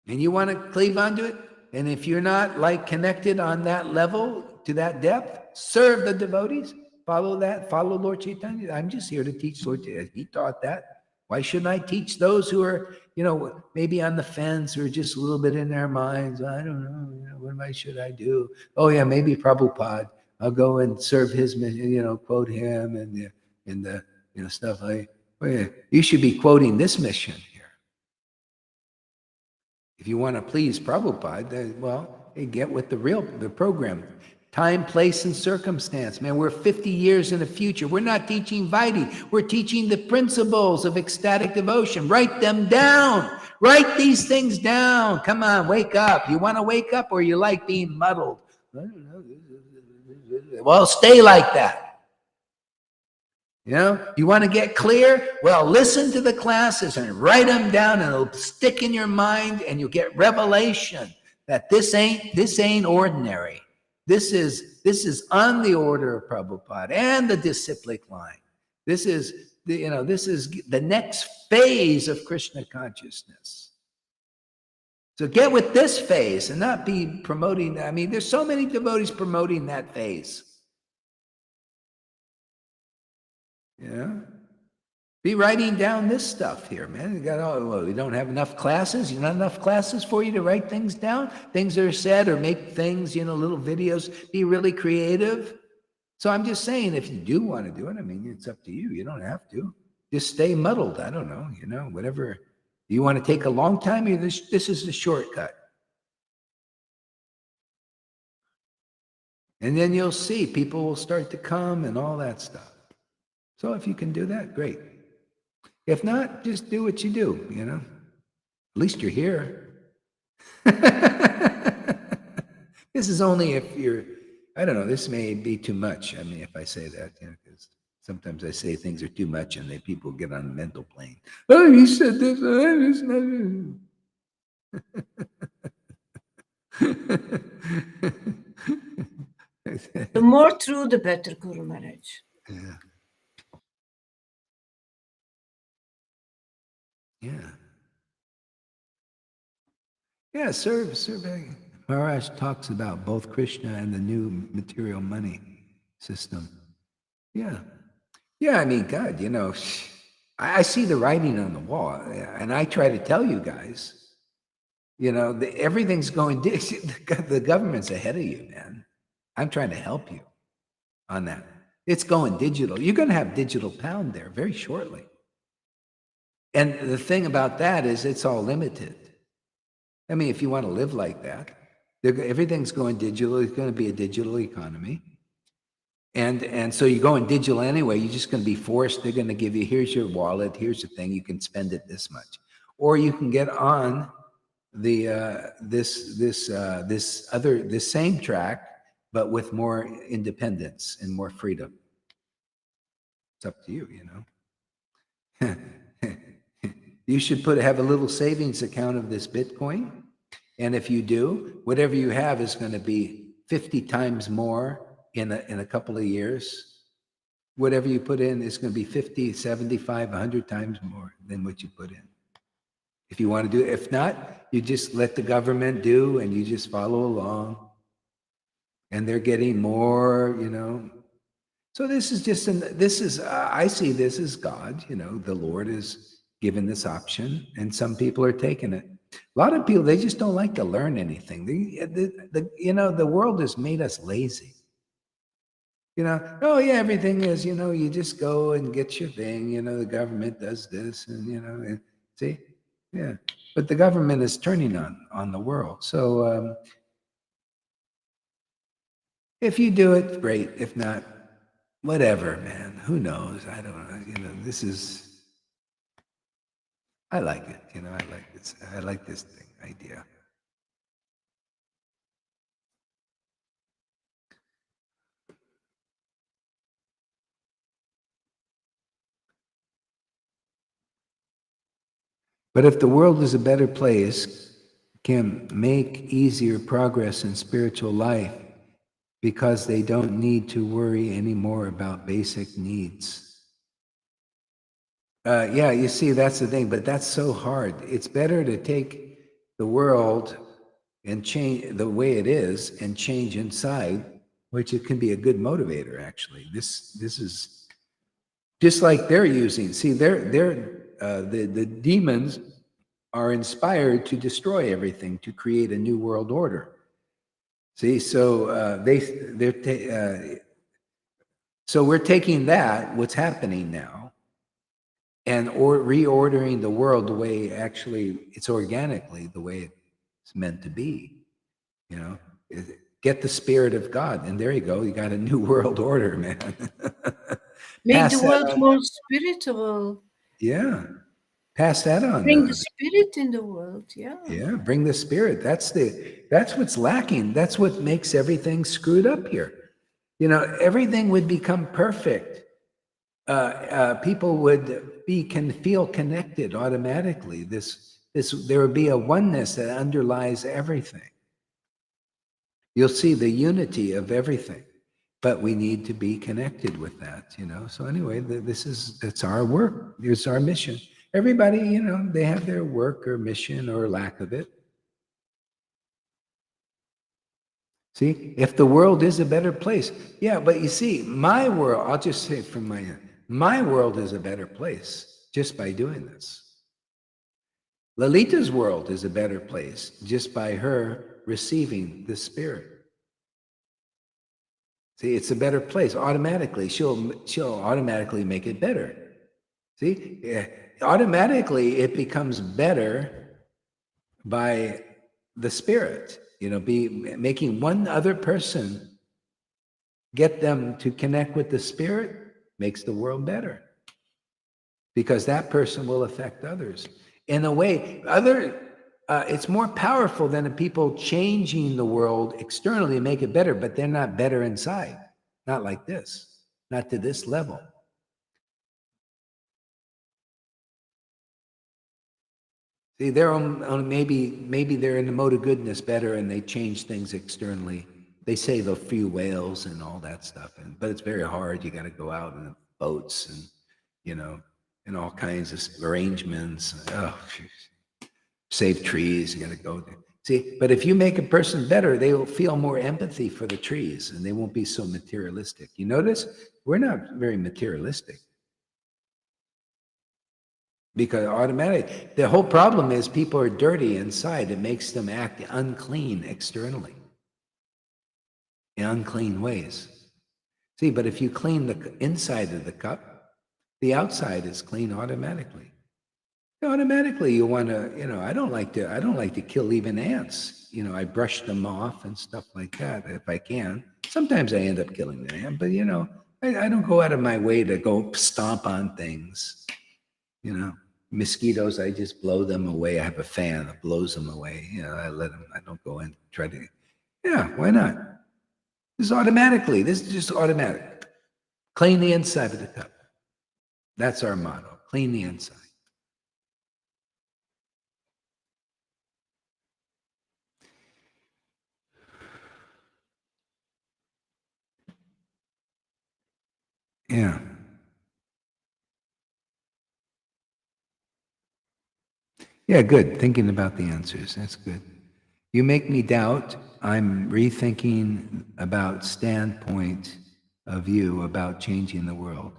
And you want to cleave onto it? And if you're not connected on that level, to that depth, serve the devotees, follow Lord Caitanya. I'm just here to teach Lord Caitanya. He taught that. Why shouldn't I teach those who are, maybe on the fence or just a little bit in their minds? I don't know, what should I do? Oh yeah, maybe Prabhupada. I'll go and serve his mission, quote him and the stuff like, oh yeah, you should be quoting this mission here. If you want to please Prabhupada, then, get with the program. Time, place, and circumstance. Man, we're 50 years in the future. We're not teaching Vaidhi. We're teaching the principles of ecstatic devotion. Write them down. Write these things down. Come on, wake up. You want to wake up or you like being muddled? I don't know. Well, stay like that. You want to get clear? Well, listen to the classes and write them down, and it'll stick in your mind, and you'll get revelation that this ain't ordinary. This is on the order of Prabhupada and the disciplic line. This is the next phase of Krishna consciousness. So get with this phase and not be promoting. There's so many devotees promoting that phase. Be writing down this stuff here, man. We don't have enough classes. Not enough classes for you to write things down, things that are said, or make things, little videos. Be really creative. So I'm just saying, if you do want to do it, it's up to you. You don't have to. Just stay muddled. I don't know, whatever. You want to take a long time? This is the shortcut. And then you'll see people will start to come and all that stuff. So if you can do that, great. If not, just do what you do, At least you're here. This is only if you're, I don't know, this may be too much. If I say that, because sometimes I say things are too much and then people get on a mental plane. Oh, you said this. The more true, the better, Guru Maharaj. Yeah. Yeah. Yeah, survey. Maharaj talks about both Krishna and the new material money system. Yeah. Yeah, I mean, God, you know, I see the writing on the wall, and I try to tell you guys, you know, everything's going, the government's ahead of you, man. I'm trying to help you on that. It's going digital. You're going to have digital pound there very shortly. And the thing about that is it's all limited. I mean, if you want to live like that, everything's going digital. It's going to be a digital economy. And so you're going digital anyway. You're just going to be forced. They're going to give you, here's your wallet. Here's the thing. You can spend it this much. Or you can get on the this same track, but with more independence and more freedom. It's up to you, you know. You should have a little savings account of this Bitcoin. And if you do, whatever you have is going to be 50 times more in a couple of years. Whatever you put in is going to be 50, 75, 100 times more than what you put in. If you want to do it. If not, you just let the government do and you just follow along. And they're getting more, you know. So this is just, I see this as God, you know, the Lord is given this option and some people are taking it. A lot of people, they just don't like to learn anything. You know, the world has made us lazy. You know, oh yeah, everything is, you know, you just go and get your thing, you know, the government does this and, you know, and see, yeah. But the government is turning on the world. So if you do it, great. If not, whatever, man. Who knows? I don't know. You know, I like it. You know, I like this thing, idea. But if the world is a better place, can make easier progress in spiritual life because they don't need to worry anymore about basic needs. Yeah, you see, that's the thing, but that's so hard. It's better to take the world and change the way it is and change inside, which it can be a good motivator, actually. This is just like they're using. See, the demons are inspired to destroy everything, to create a new world order. See, so so we're taking that, what's happening now, and reordering the world the way actually it's organically the way it's meant to be. You know, get the spirit of God, and there you go. You got a new world order, man. Make the world more spiritual. Yeah, pass that on. Bring the spirit in the world. Yeah. Yeah, bring the spirit. That's what's lacking. That's what makes everything screwed up here. You know, everything would become perfect. People would feel connected automatically. There would be a oneness that underlies everything. You'll see the unity of everything, but we need to be connected with that, you know. So anyway, that's our work. It's our mission. Everybody, you know, they have their work or mission or lack of it. See, if the world is a better place, yeah, but you see, my world, I'll just say from my world is a better place just by doing this. Lalita's world is a better place just by her receiving the Spirit. See, it's a better place automatically. She'll automatically make it better. See, yeah, automatically it becomes better by the Spirit. You know, making one other person, get them to connect with the Spirit, makes the world better. Because that person will affect others. In a way, it's more powerful than the people changing the world externally to make it better, but they're not better inside. Not like this, not to this level. See, they're on maybe they're in the mode of goodness better and they change things externally They say the few whales and all that stuff, but it's very hard. You got to go out in boats and, you know, and all kinds of arrangements. Oh, save trees. You got to go there. See, but if you make a person better, they will feel more empathy for the trees and they won't be so materialistic. You notice we're not very materialistic. Because automatic, the whole problem is people are dirty inside. It makes them act unclean externally, in unclean ways. See, but if you clean the inside of the cup, the outside is clean automatically. Automatically, you want to, you know, I don't like to kill even ants. You know, I brush them off and stuff like that if I can. Sometimes I end up killing an ant, but you know, I don't go out of my way to go stomp on things. You know, mosquitoes, I just blow them away. I have a fan that blows them away. You know, I don't go and try to, yeah, why not? This is just automatic. Clean the inside of the cup. That's our motto, clean the inside. Yeah. Yeah, good. Thinking about the answers. That's good. You make me doubt. I'm rethinking about standpoint of view about changing the world.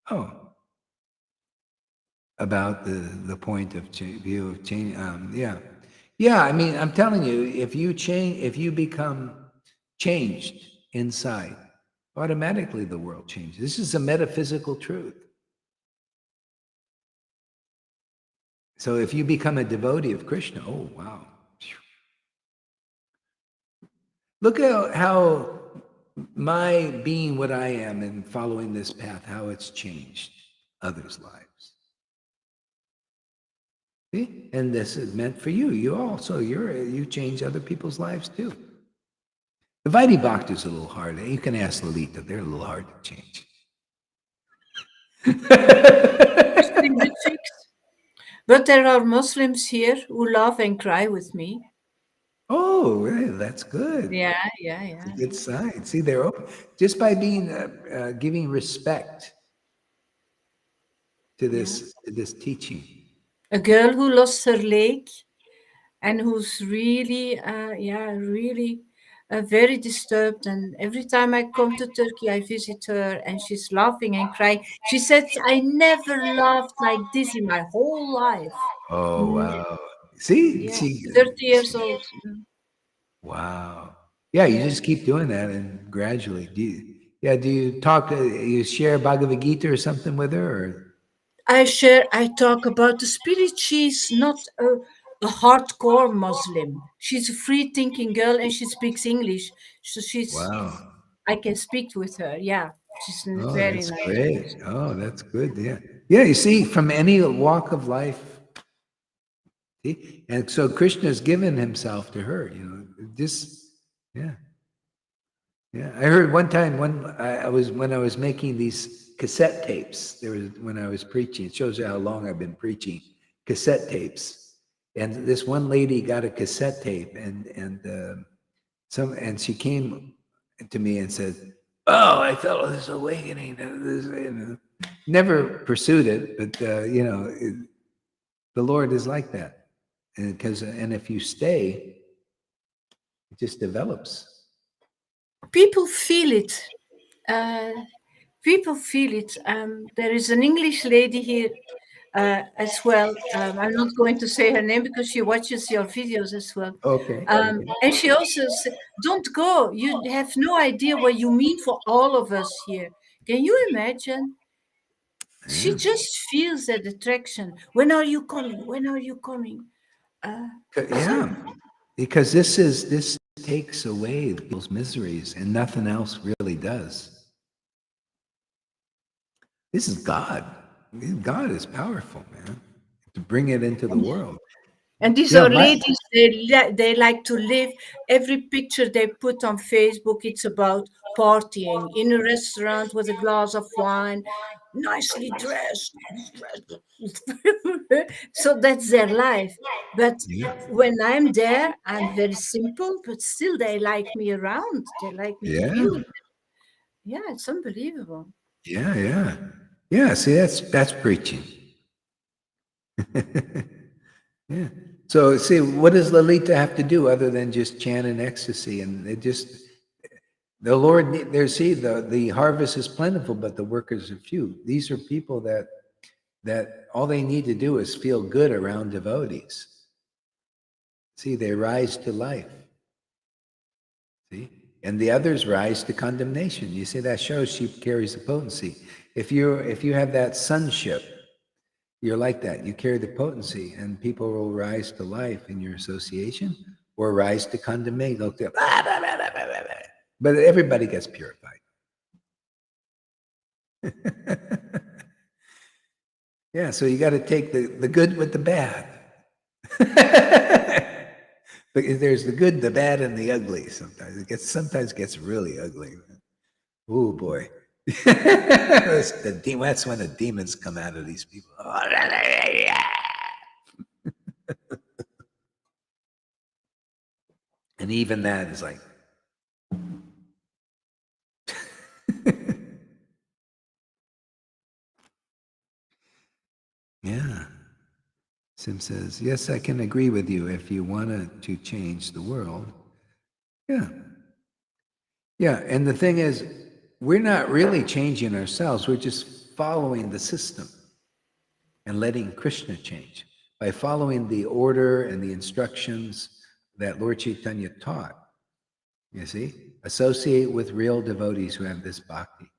Oh, about the point of view of change. Yeah, yeah. I mean, I'm telling you, if you become changed inside, automatically the world changes. This is a metaphysical truth. So if you become a devotee of Krishna, oh wow. Look at how my being what I am and following this path, how it's changed others' lives. See? And this is meant for you. You change other people's lives too. The Vaidhi Bhakti is a little hard. You can ask Lalita, they're a little hard to change. But there are Muslims here who laugh and cry with me. Oh, really? That's good. Yeah. It's a good sign. See, they're open. Just by being giving respect to this teaching. A girl who lost her leg and who's really, really very disturbed. And every time I come to Turkey, I visit her and she's laughing and crying. She says, I never laughed like this in my whole life. Oh, wow. See? Yeah, See? 30 years old. Wow. Yeah, you just keep doing that and gradually. Do you share Bhagavad Gita or something with her? Or? I talk about the spirit. She's not a hardcore Muslim. She's a free thinking girl and she speaks English. So Wow. I can speak with her. Yeah, she's a Oh, very that's nice great. person. Oh, that's good. Yeah. Yeah, you see, from any walk of life. See? And so Krishna's given himself to her, you know, yeah. Yeah. I heard one time when I was making these cassette tapes, when I was preaching, it shows you how long I've been preaching, cassette tapes. And this one lady got a cassette tape and she came to me and said, "Oh, I felt this awakening." Never pursued it, but the Lord is like that, and if you stay, it just develops. People feel it. People feel it. There is an English lady here as well. I'm not going to say her name because she watches your videos as well. Okay. And she also said, don't go. You have no idea what you mean for all of us here. Can you imagine? She just feels that attraction. When are you coming? When are you coming? Yeah, because this takes away people's miseries, and nothing else really does. This is God. God is powerful, man, to bring it into the world. And these Yeah, are ladies, they like to live. Every picture they put on Facebook, it's about partying in a restaurant with a glass of wine, nicely dressed. So that's their life. But Yeah. when I'm there, I'm very simple, but still they like me around. They like me to be Yeah. with them. Yeah, it's unbelievable. Yeah. Yeah. Yeah. See, that's preaching. Yeah. So see, what does Lalita have to do other than just chant in ecstasy? And it just the Lord there. See, the harvest is plentiful, but the workers are few. These are people that all they need to do is feel good around devotees. See, they rise to life. See, and the others rise to condemnation. You see, that shows she carries the potency. If you have that sonship, you're like that. You carry the potency, and people will rise to life in your association or rise to condemnation. They'll go, "Blah, blah, blah, blah, blah, blah." But everybody gets purified. Yeah, so you got to take the good with the bad. But there's the good, the bad, and the ugly. Sometimes gets really ugly. Oh boy. That's when the demons come out of these people. And even that is like, yeah. Sim says, yes, I can agree with you if you wanted to change the world. Yeah. Yeah. And the thing is, we're not really changing ourselves. We're just following the system and letting Krishna change by following the order and the instructions that Lord Caitanya taught. You see, associate with real devotees who have this bhakti,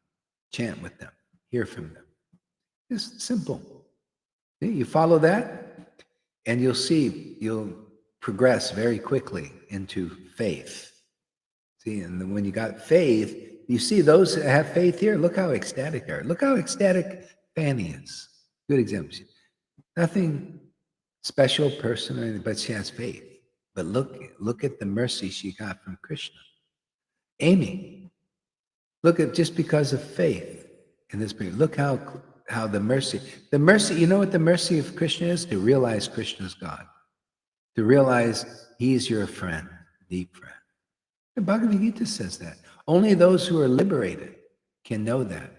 chant with them, hear from them. It's simple. See, you follow that, and you'll see you'll progress very quickly into faith. See, and then when you got faith, you see those that have faith here. Look how ecstatic they are. Look how ecstatic Fanny is. Good example. Nothing special person or anything, but she has faith. But look at the mercy she got from Krishna. Amy, look at just because of faith in this period. Look how the mercy, you know what the mercy of Krishna is? To realize Krishna's God. To realize he's your friend, deep friend. The Bhagavad Gita says that. Only those who are liberated can know that.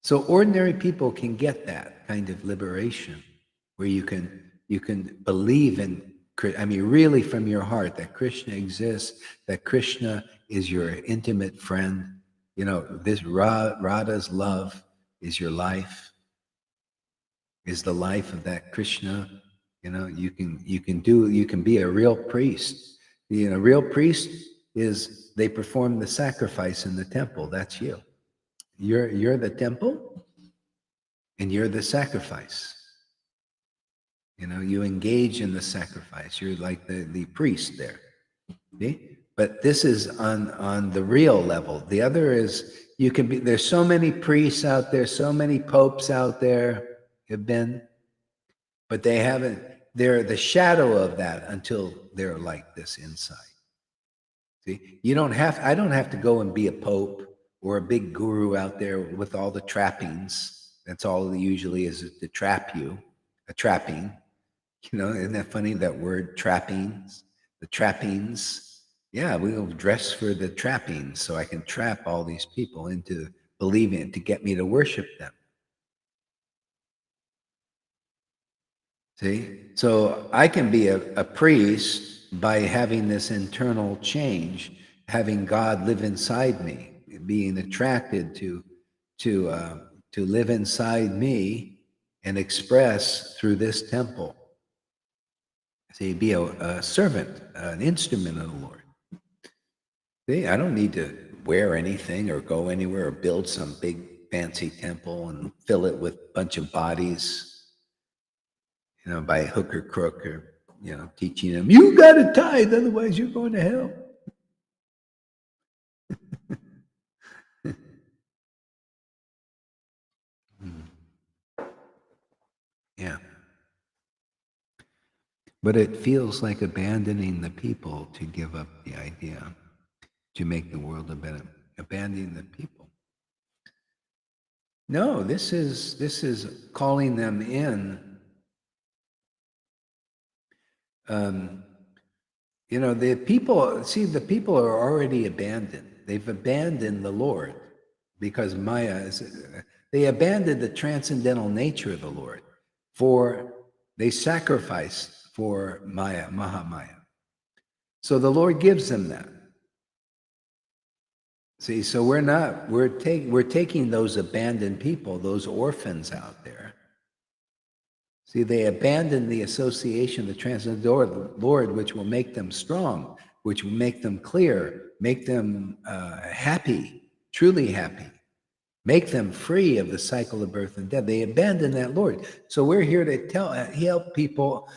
So ordinary people can get that kind of liberation where you can believe in, I mean, really from your heart that Krishna exists, that Krishna is your intimate friend. You know, this Radha's love is your life, is the life of that Krishna. You know, you can be a real priest. You know, a real priest is they perform the sacrifice in the temple. That's you. You're the temple and you're the sacrifice. You know, you engage in the sacrifice. You're like the priest there. See? But this is on the real level. The other is you can be, there's so many priests out there, so many popes out there have been, but they haven't, they're the shadow of that until they're like this inside. See, I don't have to go and be a pope or a big guru out there with all the trappings. That's all it usually is to trap you, a trapping. You know, isn't that funny, that word trappings? The trappings. Yeah, we'll dress for the trappings so I can trap all these people into believing it to get me to worship them. See? So I can be a priest by having this internal change, having God live inside me, being attracted to live inside me and express through this temple. See, be a servant, an instrument of the Lord. See, I don't need to wear anything or go anywhere or build some big fancy temple and fill it with a bunch of bodies, you know, by hook or crook, or, you know, teaching them, you got to tithe, otherwise you're going to hell. Yeah. But it feels like abandoning the people to give up the idea to make the world a better, abandoning the people. No, this is calling them in. You know, the people are already abandoned. They've abandoned the Lord because Maya is, they abandoned the transcendental nature of the Lord they sacrifice for Maya, Mahamaya. So the Lord gives them that. See, so we're taking those abandoned people, those orphans out there. See, they abandon the association of the transcendental Lord, which will make them strong, which will make them clear, make them happy, truly happy, make them free of the cycle of birth and death. They abandon that Lord. So we're here to help people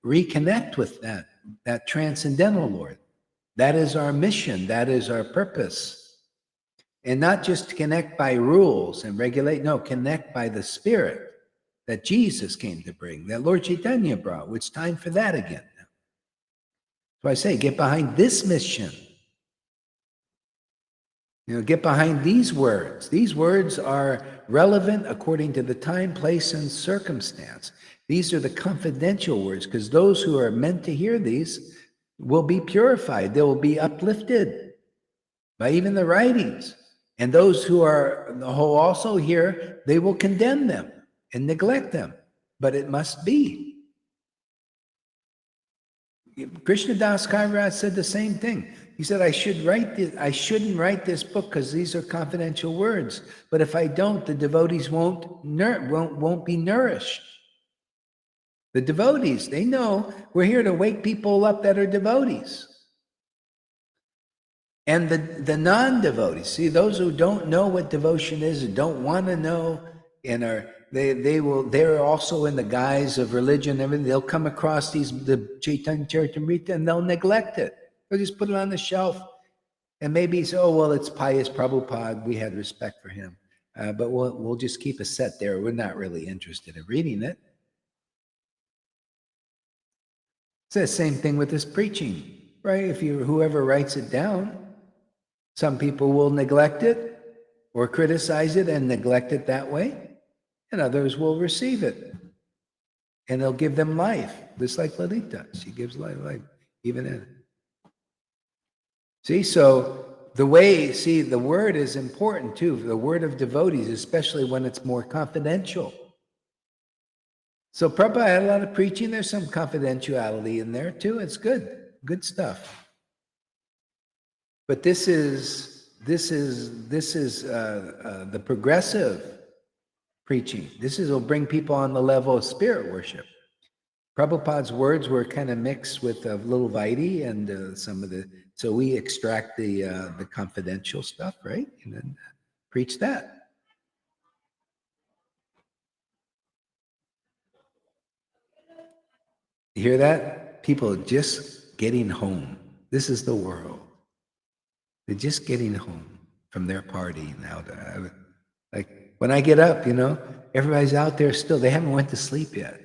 reconnect with that transcendental Lord. That is our mission. That is our purpose. And not just connect by rules and regulate, no, connect by the Spirit that Jesus came to bring, that Lord Caitanya brought. It's time for that again. So I say, get behind this mission. You know, get behind these words. These words are relevant according to the time, place, and circumstance. These are the confidential words, because those who are meant to hear these will be purified. They will be uplifted by even the writings. And those who also hear, they will condemn them and neglect them. But it must be. Krishnadas Kaviraj said the same thing. He said, I shouldn't write this book because these are confidential words. But if I don't, the devotees won't be nourished. The devotees, they know we're here to wake people up that are devotees. And the non-devotees, see, those who don't know what devotion is and don't want to know, and they're also in the guise of religion and everything. They'll come across the Chaitanya Charitamrita and they'll neglect it. They'll just put it on the shelf and maybe say, oh, well, it's pious Prabhupada. We had respect for him. But we'll just keep a set there. We're not really interested in reading it. It's the same thing with this preaching, right? Whoever writes it down, some people will neglect it or criticize it and neglect it that way, and others will receive it. And they'll give them life, just like Lalita. She gives life, even in it. See, so the word is important too, the word of devotees, especially when it's more confidential. So Prabhupada had a lot of preaching. There's some confidentiality in there too. It's good stuff. But this is the progressive preaching. Will bring people on the level of spirit worship. Prabhupada's words were kind of mixed with a little Vaidhi and so we extract the confidential stuff, right? And then preach that. You hear that? People are just getting home. This is the world. They're just getting home from their party now. Like when I get up, everybody's out there still. They haven't went to sleep yet.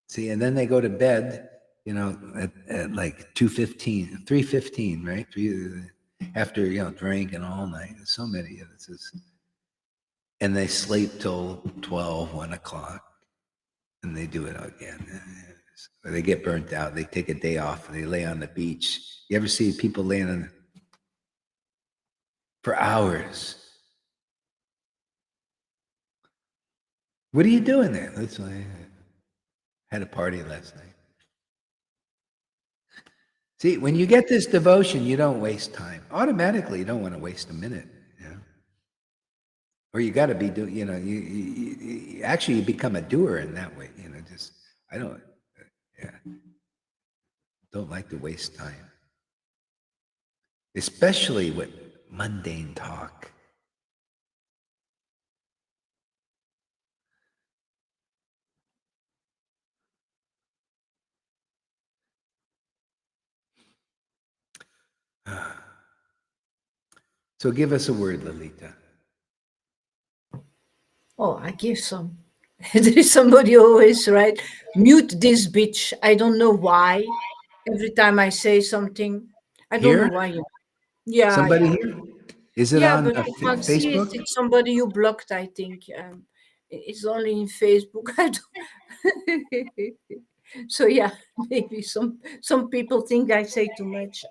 See, and then they go to bed, at like 2:15, 3:15, right? After drinking all night. There's so many of this. And they sleep till 12, 1 o'clock, and they do it again. Or they get burnt out. They take a day off and they lay on the beach. You ever see people laying for hours? What are you doing there? That's why I had a party last night. See, when you get this devotion, you don't waste time. Automatically, you don't want to waste a minute. Or you got to be doing. You actually become a doer in that way. I don't like to waste time, especially with mundane talk. So give us a word, Lalita. Oh, I give some. There is somebody always right. Mute this bitch. I don't know why. Every time I say something, I don't know Here? why. Yeah, Somebody yeah. here? Is it Yeah, on but you can't see it. Facebook? It's somebody you blocked, I think. It's only in Facebook. I don't. So yeah, maybe some people think I say too much.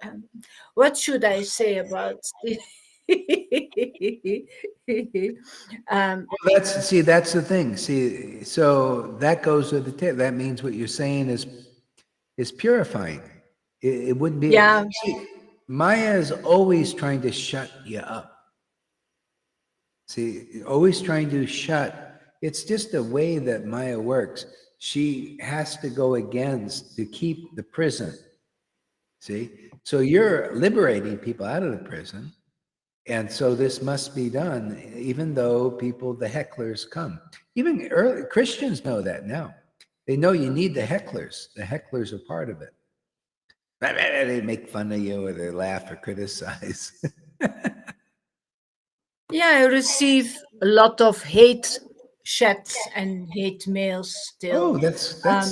What should I say about um, Well, that's the thing. See, so that goes with the tip. That means what you're saying is purifying. It wouldn't be. yeah, See, Maya is always trying to shut you up. See, always trying to shut. It's just the way that Maya works. She has to go against to keep the prison. See, so you're liberating people out of the prison. And so this must be done, even though people, the hecklers come. Even early Christians know that now. They know you need the hecklers. The hecklers are part of it. They make fun of you or they laugh or criticize. yeah. I receive a lot of hate chats and hate mails Oh, still. Oh that's yeah,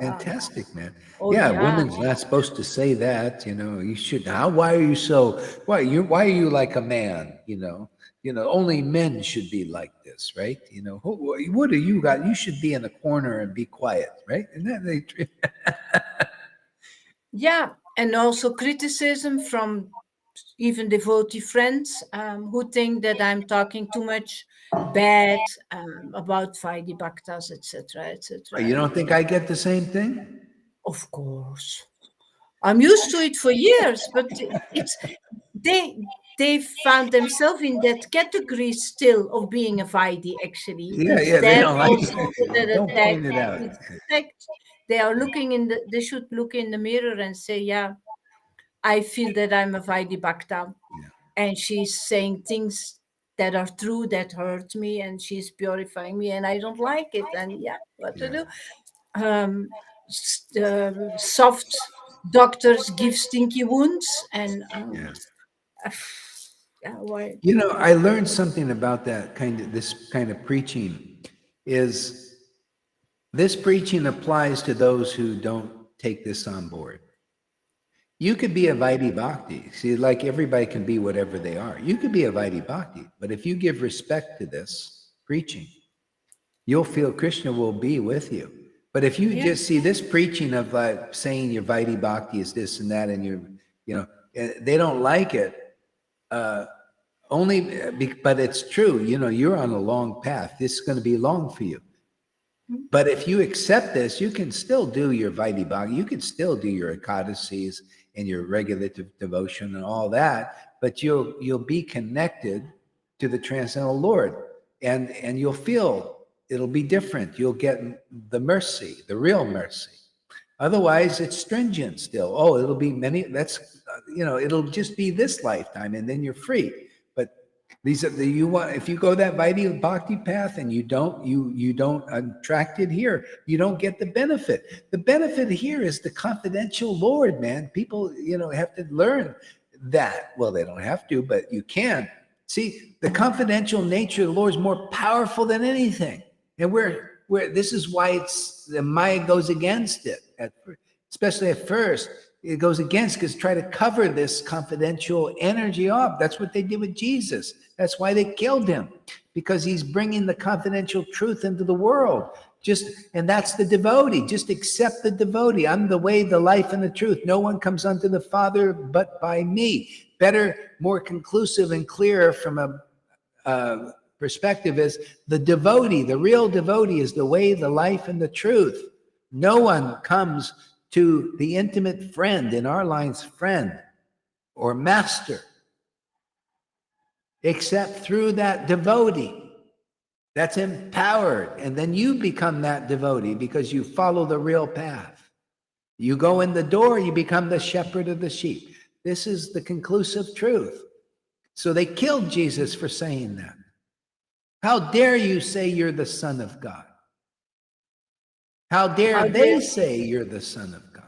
fantastic, man. oh Yeah, yeah. woman's not supposed to say that. You should. Why are you so? Why are you like a man? Only men should be like this, right? What do you got? You should be in a corner and be quiet, right? And then Yeah, and also criticism from even devotee friends who think that I'm talking too much bad about Vaidhi Bhaktas, etc., you etc. don't think I get the same thing? Of course, I'm used to it for years, but it's they they found themselves in that category still of being a Vaidhi. Actually, Yeah, it's yeah. They there don't like also under it. that Don't attack. point it out. It's attacked. They are looking in the. They should look in the mirror and say, "Yeah, I feel that I'm a Vaidhi Bhakta." Yeah, And she's saying things that are true that hurt me, and she's purifying me, and I don't like it. And yeah, what to yeah, do? Soft doctors give stinky wounds, and yeah. yeah, why? I learned something about this kind of preaching is this preaching applies to those who don't take this on board. You could be a Vaidhi Bhakti. See, like everybody can be whatever they are. You could be a Vaidhi Bhakti, but if you give respect to this preaching, you'll feel Krishna will be with you. But if you Yeah, just see this preaching of like saying your Vaidhi Bhakti is this and that, and they don't like it. But it's true. You're on a long path. This is going to be long for you. But if you accept this, you can still do your Vaidhi Bhakti. You can still do your Ekadasis and your regular devotion and all that. But you'll be connected to the transcendental Lord, and you'll feel it'll be different. You'll get the mercy, the real mercy. Otherwise, it's stringent still. Oh, it'll be many. It'll just be this lifetime, and then you're free. But these are you want if you go that Vaidhi Bhakti path and you don't attract it here, you don't get the benefit. The benefit here is the confidential Lord, man. People, have to learn that. Well, they don't have to, but you can. See, the confidential nature of the Lord is more powerful than anything. And this is why the Maya goes against it, especially at first. It goes against because try to cover this confidential energy up. That's what they did with Jesus. That's why they killed him, because he's bringing the confidential truth into the world. And that's the devotee. Just accept the devotee. I'm the way, the life, and the truth. No one comes unto the Father but by me. Better, more conclusive and clearer from a perspective is the devotee. The real devotee is the way, the life, and the truth. No one comes to the intimate friend, in our lines, friend or master, except through that devotee that's empowered. And then you become that devotee because you follow the real path. You go in the door, you become the shepherd of the sheep. This is the conclusive truth. So they killed Jesus for saying that. How dare you say you're the Son of God? How dare how they dare say you're the Son of God?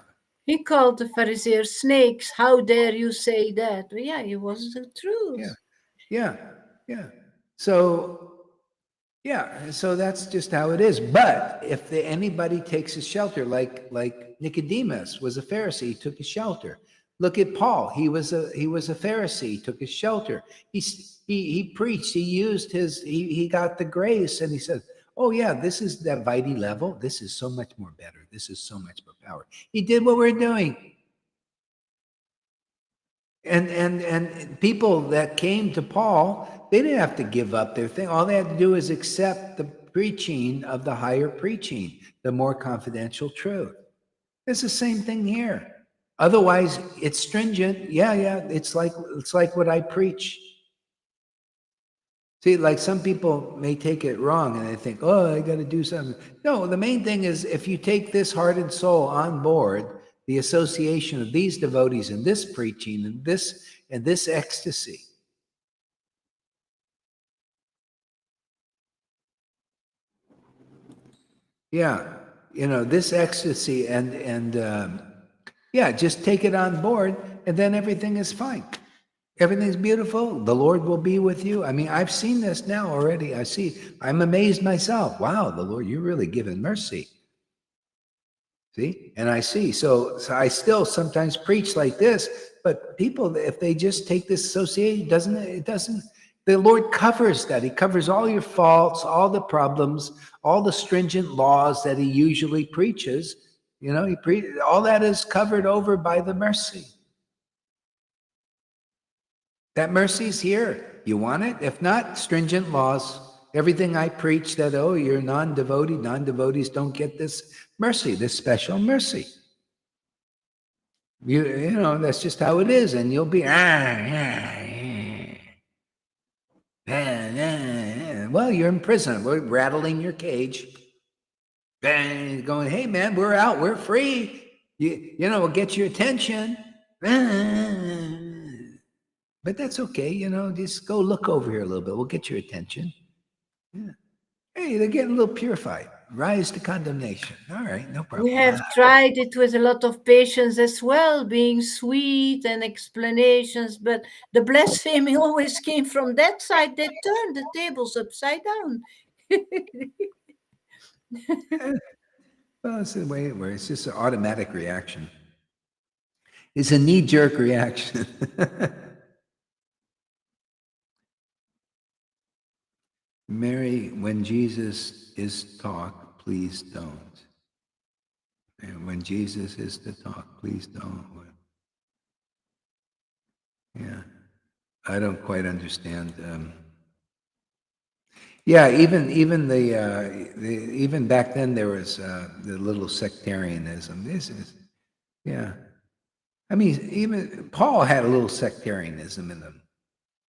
he called the Pharisees snakes? How dare you say that? Well, yeah, it was the truth. Yeah. So that's just how it is. But if anybody takes a shelter, like Nicodemus was a Pharisee, he took a shelter. Look at Paul. He was a Pharisee. He took his shelter. He preached. He used his. He got the grace, and he said, "Oh yeah, this is that Vitae level. This is so much more better. This is so much more power." He did what we're doing. And people that came to Paul, they didn't have to give up their thing. All they had to do is accept the preaching of the higher preaching, the more confidential truth. It's the same thing here. Otherwise, it's stringent. Yeah, it's like what I preach. See, like some people may take it wrong and they think, oh, I got to do something. No, the main thing is if you take this heart and soul on board, the association of these devotees and this preaching and this ecstasy. Yeah, this ecstasy and just take it on board and then everything is fine. Everything's beautiful. The Lord will be with you. I mean, I've seen this now already. I'm amazed myself. Wow, the Lord, you're really giving mercy. See? And I see. So I still sometimes preach like this, but people, if they just take this association, it doesn't, the Lord covers that. He covers all your faults, all the problems, all the stringent laws that he usually preaches. All that is covered over by the mercy. That mercy's here. You want it? If not, stringent laws. Everything I preach that, oh, you're non-devotee, non-devotees don't get this mercy, this special mercy. You know, that's just how it is. And you'll be, well, you're in prison. We're rattling your cage. Going, hey, man, we're out. We're free. We'll get your attention. But that's okay, just go look over here a little bit. We'll get your attention. Yeah. Hey, they're getting a little purified. Rise to condemnation. All right, no problem. We have tried it with a lot of patience as well, being sweet and explanations, but the blasphemy always came from that side. They turned the tables upside down. Well, it's the way it works. It's just an automatic reaction. It's a knee-jerk reaction. Mary, when Jesus is talk, please don't. And when Jesus is to talk, please don't. Yeah, I don't quite understand. Even back then there was the little sectarianism. I mean, even Paul had a little sectarianism in them.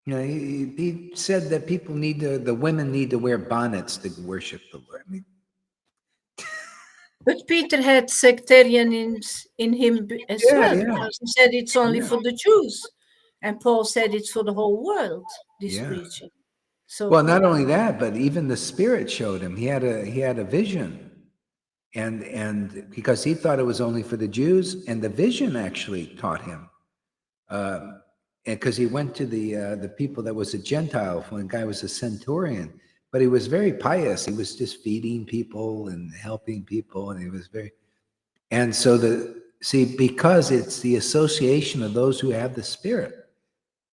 He said that the women need to wear bonnets to worship the Lord. I mean, but Peter had sectarianism in him as well, because he said it's only for the Jews. And Paul said it's for the whole world, this preaching. So, well, not only that, but even the Spirit showed him. He had a vision. And because he thought it was only for the Jews, and the vision actually taught him. Because he went to the people that was a Gentile, when the guy was a centurion, but he was very pious. He was just feeding people and helping people, and he was because it's the association of those who have the Spirit.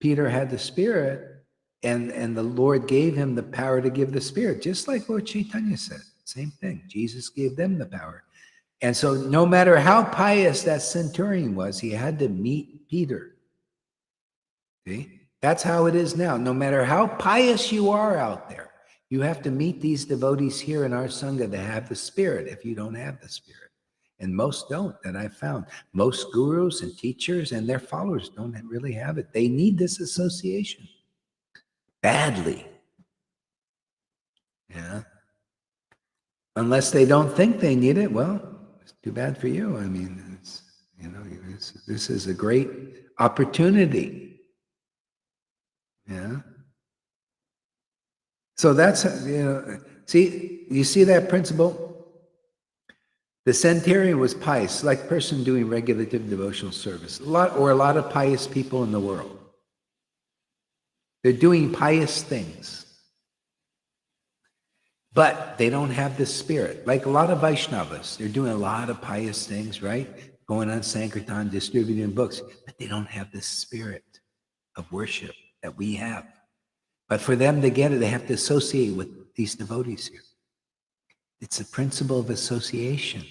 Peter had the Spirit, and the Lord gave him the power to give the Spirit, just like Lord Caitanya said. Same thing. Jesus gave them the power. And so no matter how pious that centurion was, he had to meet Peter. See? That's how it is now. No matter how pious you are out there, you have to meet these devotees here in our Sangha that have the Spirit if you don't have the Spirit. And most don't, that I've found. Most gurus and teachers and their followers don't really have it. They need this association badly. Yeah. Unless they don't think they need it, well, it's too bad for you. I mean, this is a great opportunity. Yeah. So that's, you see that principle? The centurion was pious, like a person doing regulative devotional service. A lot of pious people in the world. They're doing pious things. But they don't have the Spirit. Like a lot of Vaishnavas, they're doing a lot of pious things, right? Going on Sankirtan, distributing books. But but they don't have this spirit of worship that we have. But for them to get it, they have to associate with these devotees here. It's the principle of association.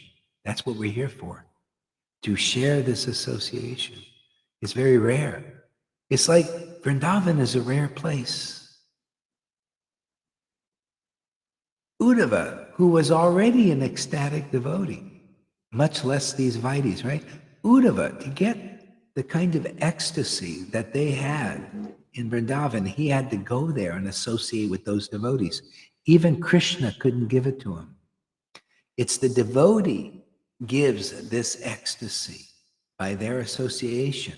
That's what we're here for, to share this association. It's very rare. It's like Vrindavan is a rare place. Uddhava, who was already an ecstatic devotee, much less these Vaidis, right? Uddhava, to get the kind of ecstasy that they had in Vrindavan, he had to go there and associate with those devotees. Even Krishna couldn't give it to him. It's the devotee gives this ecstasy by their association.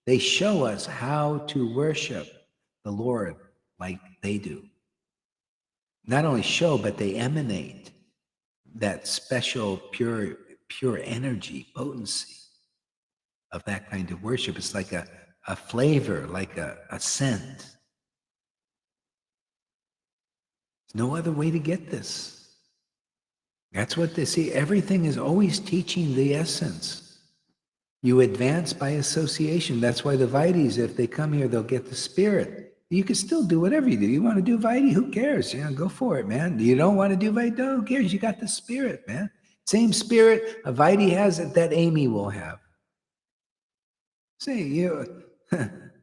They show us how to worship the Lord like they do. Not only show, but they emanate that special pure energy, potency of that kind of worship. It's like a flavor, like a scent. There's no other way to get this. That's what they see. Everything is always teaching the essence. You advance by association. That's why the Vaidis, if they come here, they'll get the spirit. You can still do whatever you do. You want to do Vaidhi, who cares? Go for it, man. You don't want to do Vaidhi, who cares? You got the spirit, man. Same spirit a Vaidhi has that Amy will have. Say,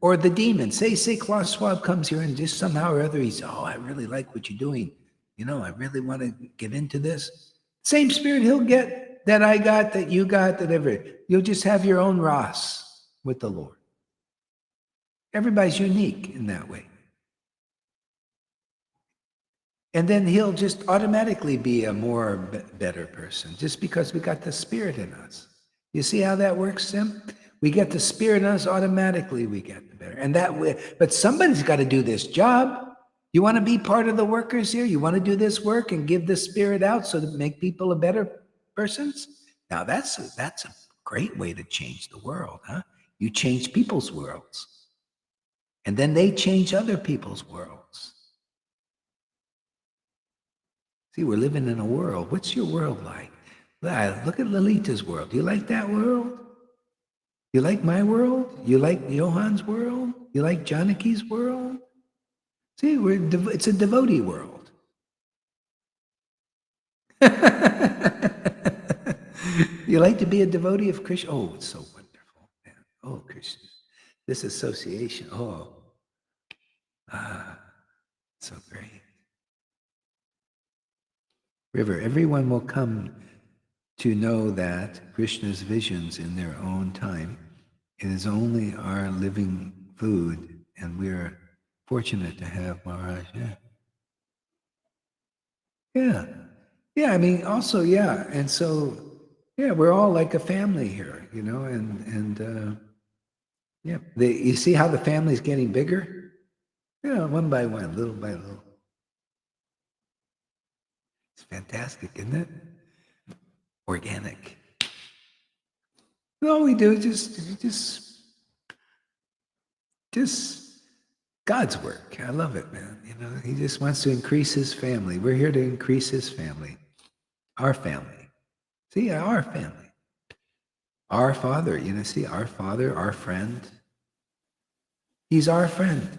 or the demon. Say Klaus Schwab comes here and just somehow or other he's, I really like what you're doing. I really want to get into this. Same spirit he'll get that I got, that you got, that every. You'll just have your own Ras with the Lord. Everybody's unique in that way. And then he'll just automatically be a more better person just because we got the spirit in us. You see how that works, Sim? We get the spirit in us, automatically we get the better. And that way, but somebody's got to do this job. You want to be part of the workers here? You want to do this work and give the spirit out so to make people a better persons? Now that's a great way to change the world, huh? You change people's worlds. And then they change other people's worlds. See, we're living in a world. What's your world like? Look at Lalita's world. Do you like that world? You like my world? You like Johan's world? You like Janaki's world? See, it's a devotee world. You like to be a devotee of Krishna? Oh, it's so wonderful, man. Oh, Krishna. This association, so great. River, everyone will come to know that Krishna's visions in their own time is only our living food, and we're fortunate to have Maharaj. Yeah, I mean, also, yeah, and so, yeah, we're all like a family here, and yeah, you see how the family's getting bigger? Yeah, one by one, little by little. It's fantastic, isn't it? Organic. All we do is just God's work. I love it, man. He just wants to increase his family. We're here to increase his family. Our family. See, our family. Our Father, see, our Father, our friend. He's our friend.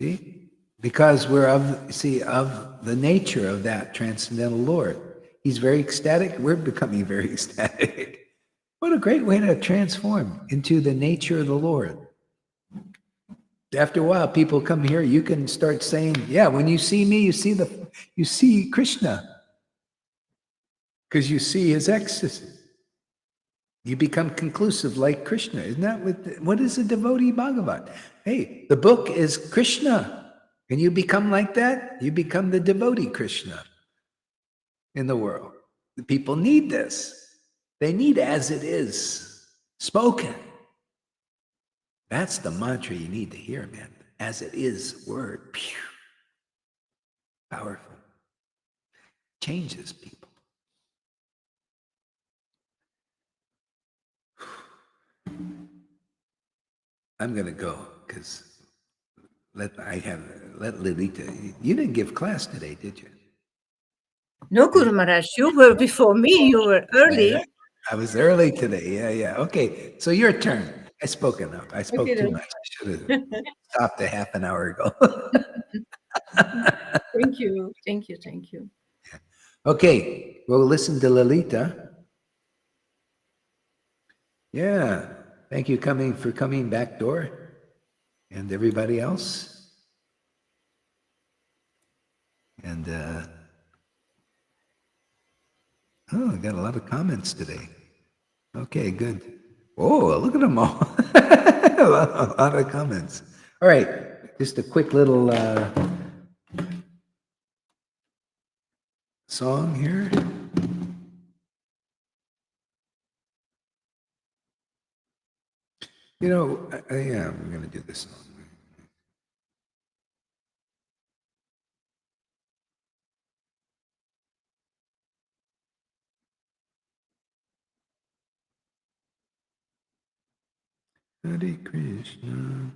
See? Because we're of the nature of that transcendental Lord. He's very ecstatic. We're becoming very ecstatic. What a great way to transform into the nature of the Lord. After a while, people come here, you can start saying, yeah, when you see me, you see Krishna. Because you see his ecstasy. You become conclusive like Krishna. Isn't that what is a devotee Bhagavat? Hey, the book is Krishna. And you become like that, you become the devotee Krishna in the world. The people need this. They need as it is spoken. That's the mantra you need to hear, man. As it is word. Pew. Powerful. Changes people. I'm going to go because let Lilita. You didn't give class today, did you? No, Guru Maharaj, you were before me. You were early. I was early today. Yeah. Okay, so your turn. I spoke enough. I spoke Okay, too then. much. I should have stopped a half an hour ago. Thank you. Thank you. Thank you. Okay, we'll listen to Lalita. Yeah, thank you for coming back door, and everybody else. And oh, I got a lot of comments today. Okay, good. Oh, look at them all. A lot of comments. All right, just a quick little song here. You know, yeah, we're going to do this song. Hare Krishna.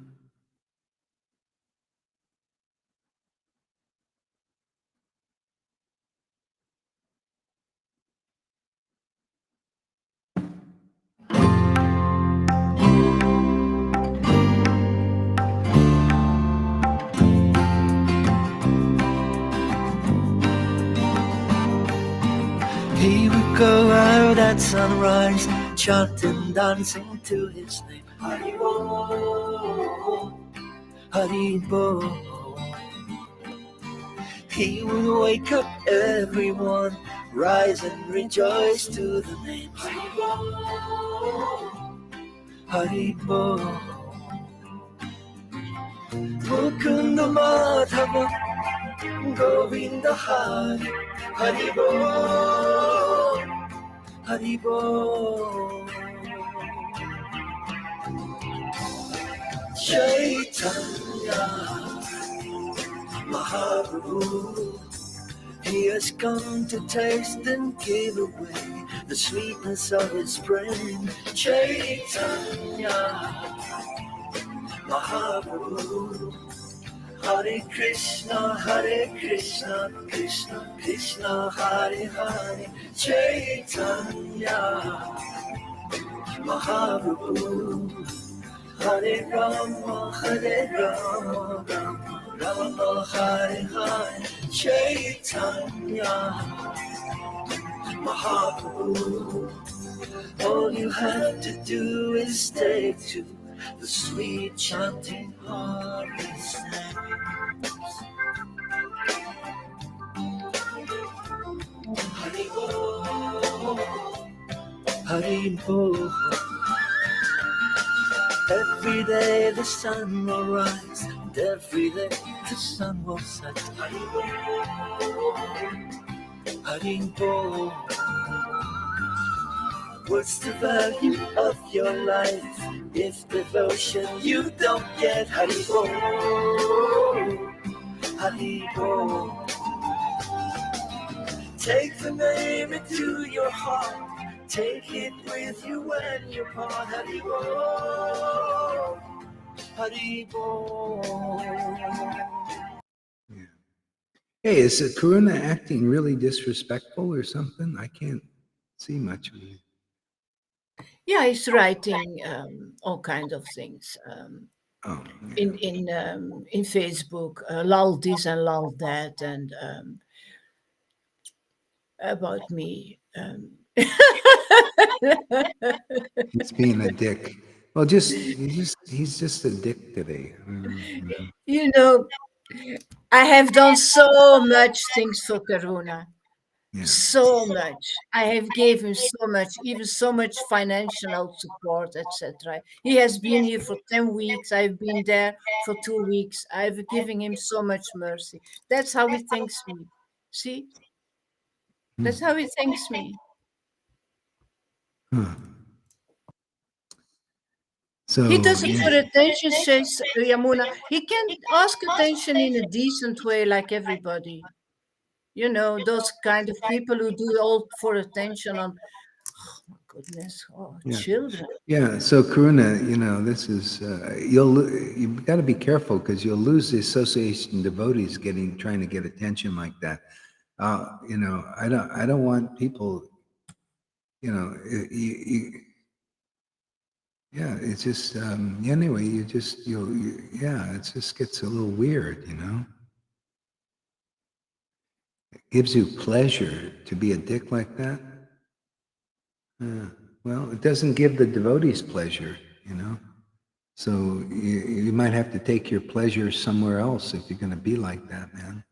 He would go out at sunrise, chanting, dancing to his name. Haribo, Haribo. He would wake up everyone, rise and rejoice to the name. Haribo, Haribo. Mukunda Madhava, Govinda Hari, Haribo, Haribo. Chaitanya Mahaprabhu, he has come to taste and give away the sweetness of his brain. Chaitanya Mahaprabhu, Hare Krishna, Krishna Krishna, Hare Hare. Chaitanya Mahaprabhu, Hare Rama, Rama Hare Hare. Chaitanya Mahaprabhu, all you have to do is take to the sweet chanting Hari's names. Haribo, Haribo. Every day the sun will rise, and every day the sun will set. Haribo, Haribo. What's the value of your life if devotion you don't get? Haribo, Haribo. Take the name into your heart, take it with you when you part. Haribo, Haribo. Hey, is Karuna acting really disrespectful or something? I can't see much of it. Yeah, he's writing all kinds of things Oh, in Facebook, lol this and lol that, and about me. he's being a dick. Well, he's just a dick today. You know, I have done so much things for Karuna. Yeah. So much. I have given so much, even so much financial support, etc. He has been here for 10 weeks. I've been there for 2 weeks. I've given him so much mercy. That's how he thanks me. See? That's how he thanks me. Huh. So He does it for attention, says Yamuna. He can ask attention in a decent way, like everybody. You know, those kind of people who do all for attention on, oh my goodness, children. Yeah, so Karuna, this is you've got to be careful because you'll lose the association devotees trying to get attention like that. I don't want people you know, yeah, it's just, anyway, it just gets a little weird, you know? It gives you pleasure to be a dick like that. Well, it doesn't give the devotees pleasure, you know? So you might have to take your pleasure somewhere else if you're going to be like that, man.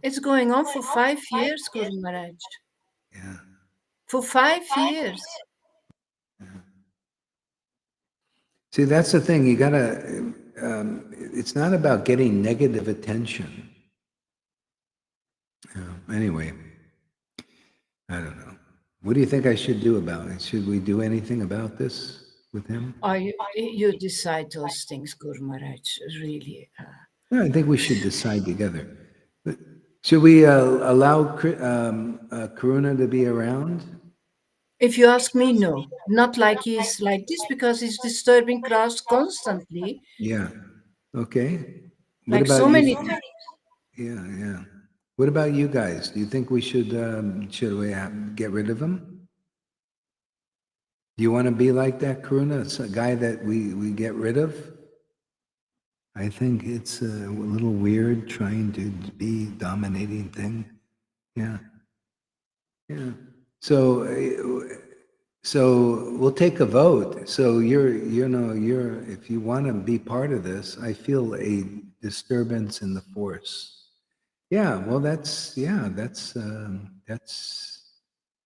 It's going on for 5 years, Guru Maharaj. Yeah. For 5 years. See, that's the thing. You gotta, it's not about getting negative attention. Anyway, I don't know. What do you think I should do about it? Should we do anything about this with him? You decide those things, Guru Maharaj, really. No, I think we should decide together. But should we allow Karuna to be around? If you ask me, no. Not like he's like this, because he's disturbing crowds constantly. Yeah. Okay. What Like about so you? many times. Yeah, yeah. What about you guys? Do you think we should we get rid of him? Do you want to be like that, Karuna? It's a guy that we get rid of? I think it's a little weird trying to be dominating thing. Yeah. Yeah. So we'll take a vote. So if you want to be part of this, I feel a disturbance in the force. Yeah, well, that's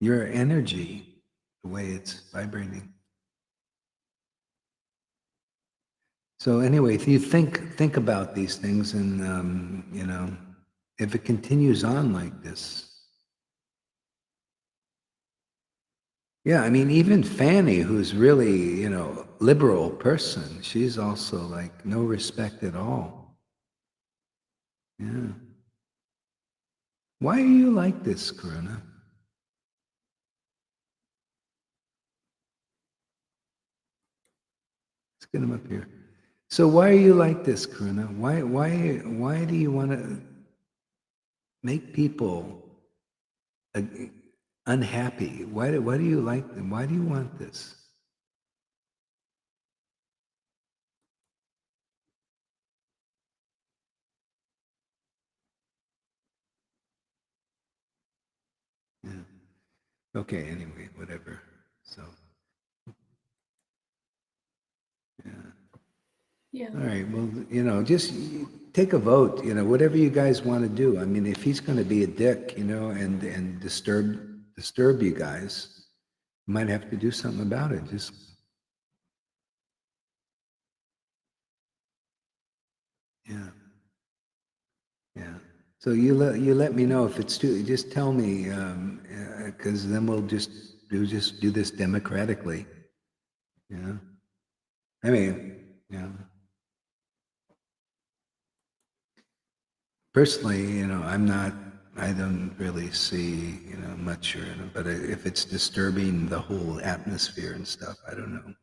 your energy, the way it's vibrating. So anyway, if you think about these things, and if it continues on like this, yeah, I mean, even Fanny, who's really liberal person, she's also like no respect at all. Yeah. Why are you like this, Karuna? Let's get him up here. So why are you like this, Karuna? Why do you want to make people unhappy? Why do you like them? Why do you want this? Yeah. Okay, anyway, whatever. So yeah. Yeah. All right. Well, just take a vote. Whatever you guys want to do. I mean, if he's going to be a dick, and disturb you guys, you might have to do something about it. Just yeah, yeah. So you let me know if it's too. Just tell me, because then we'll just do this democratically. I mean, personally, I don't really see, much, but if it's disturbing the whole atmosphere and stuff, I don't know.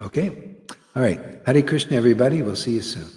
Okay. All right. Hare Krishna, everybody. We'll see you soon.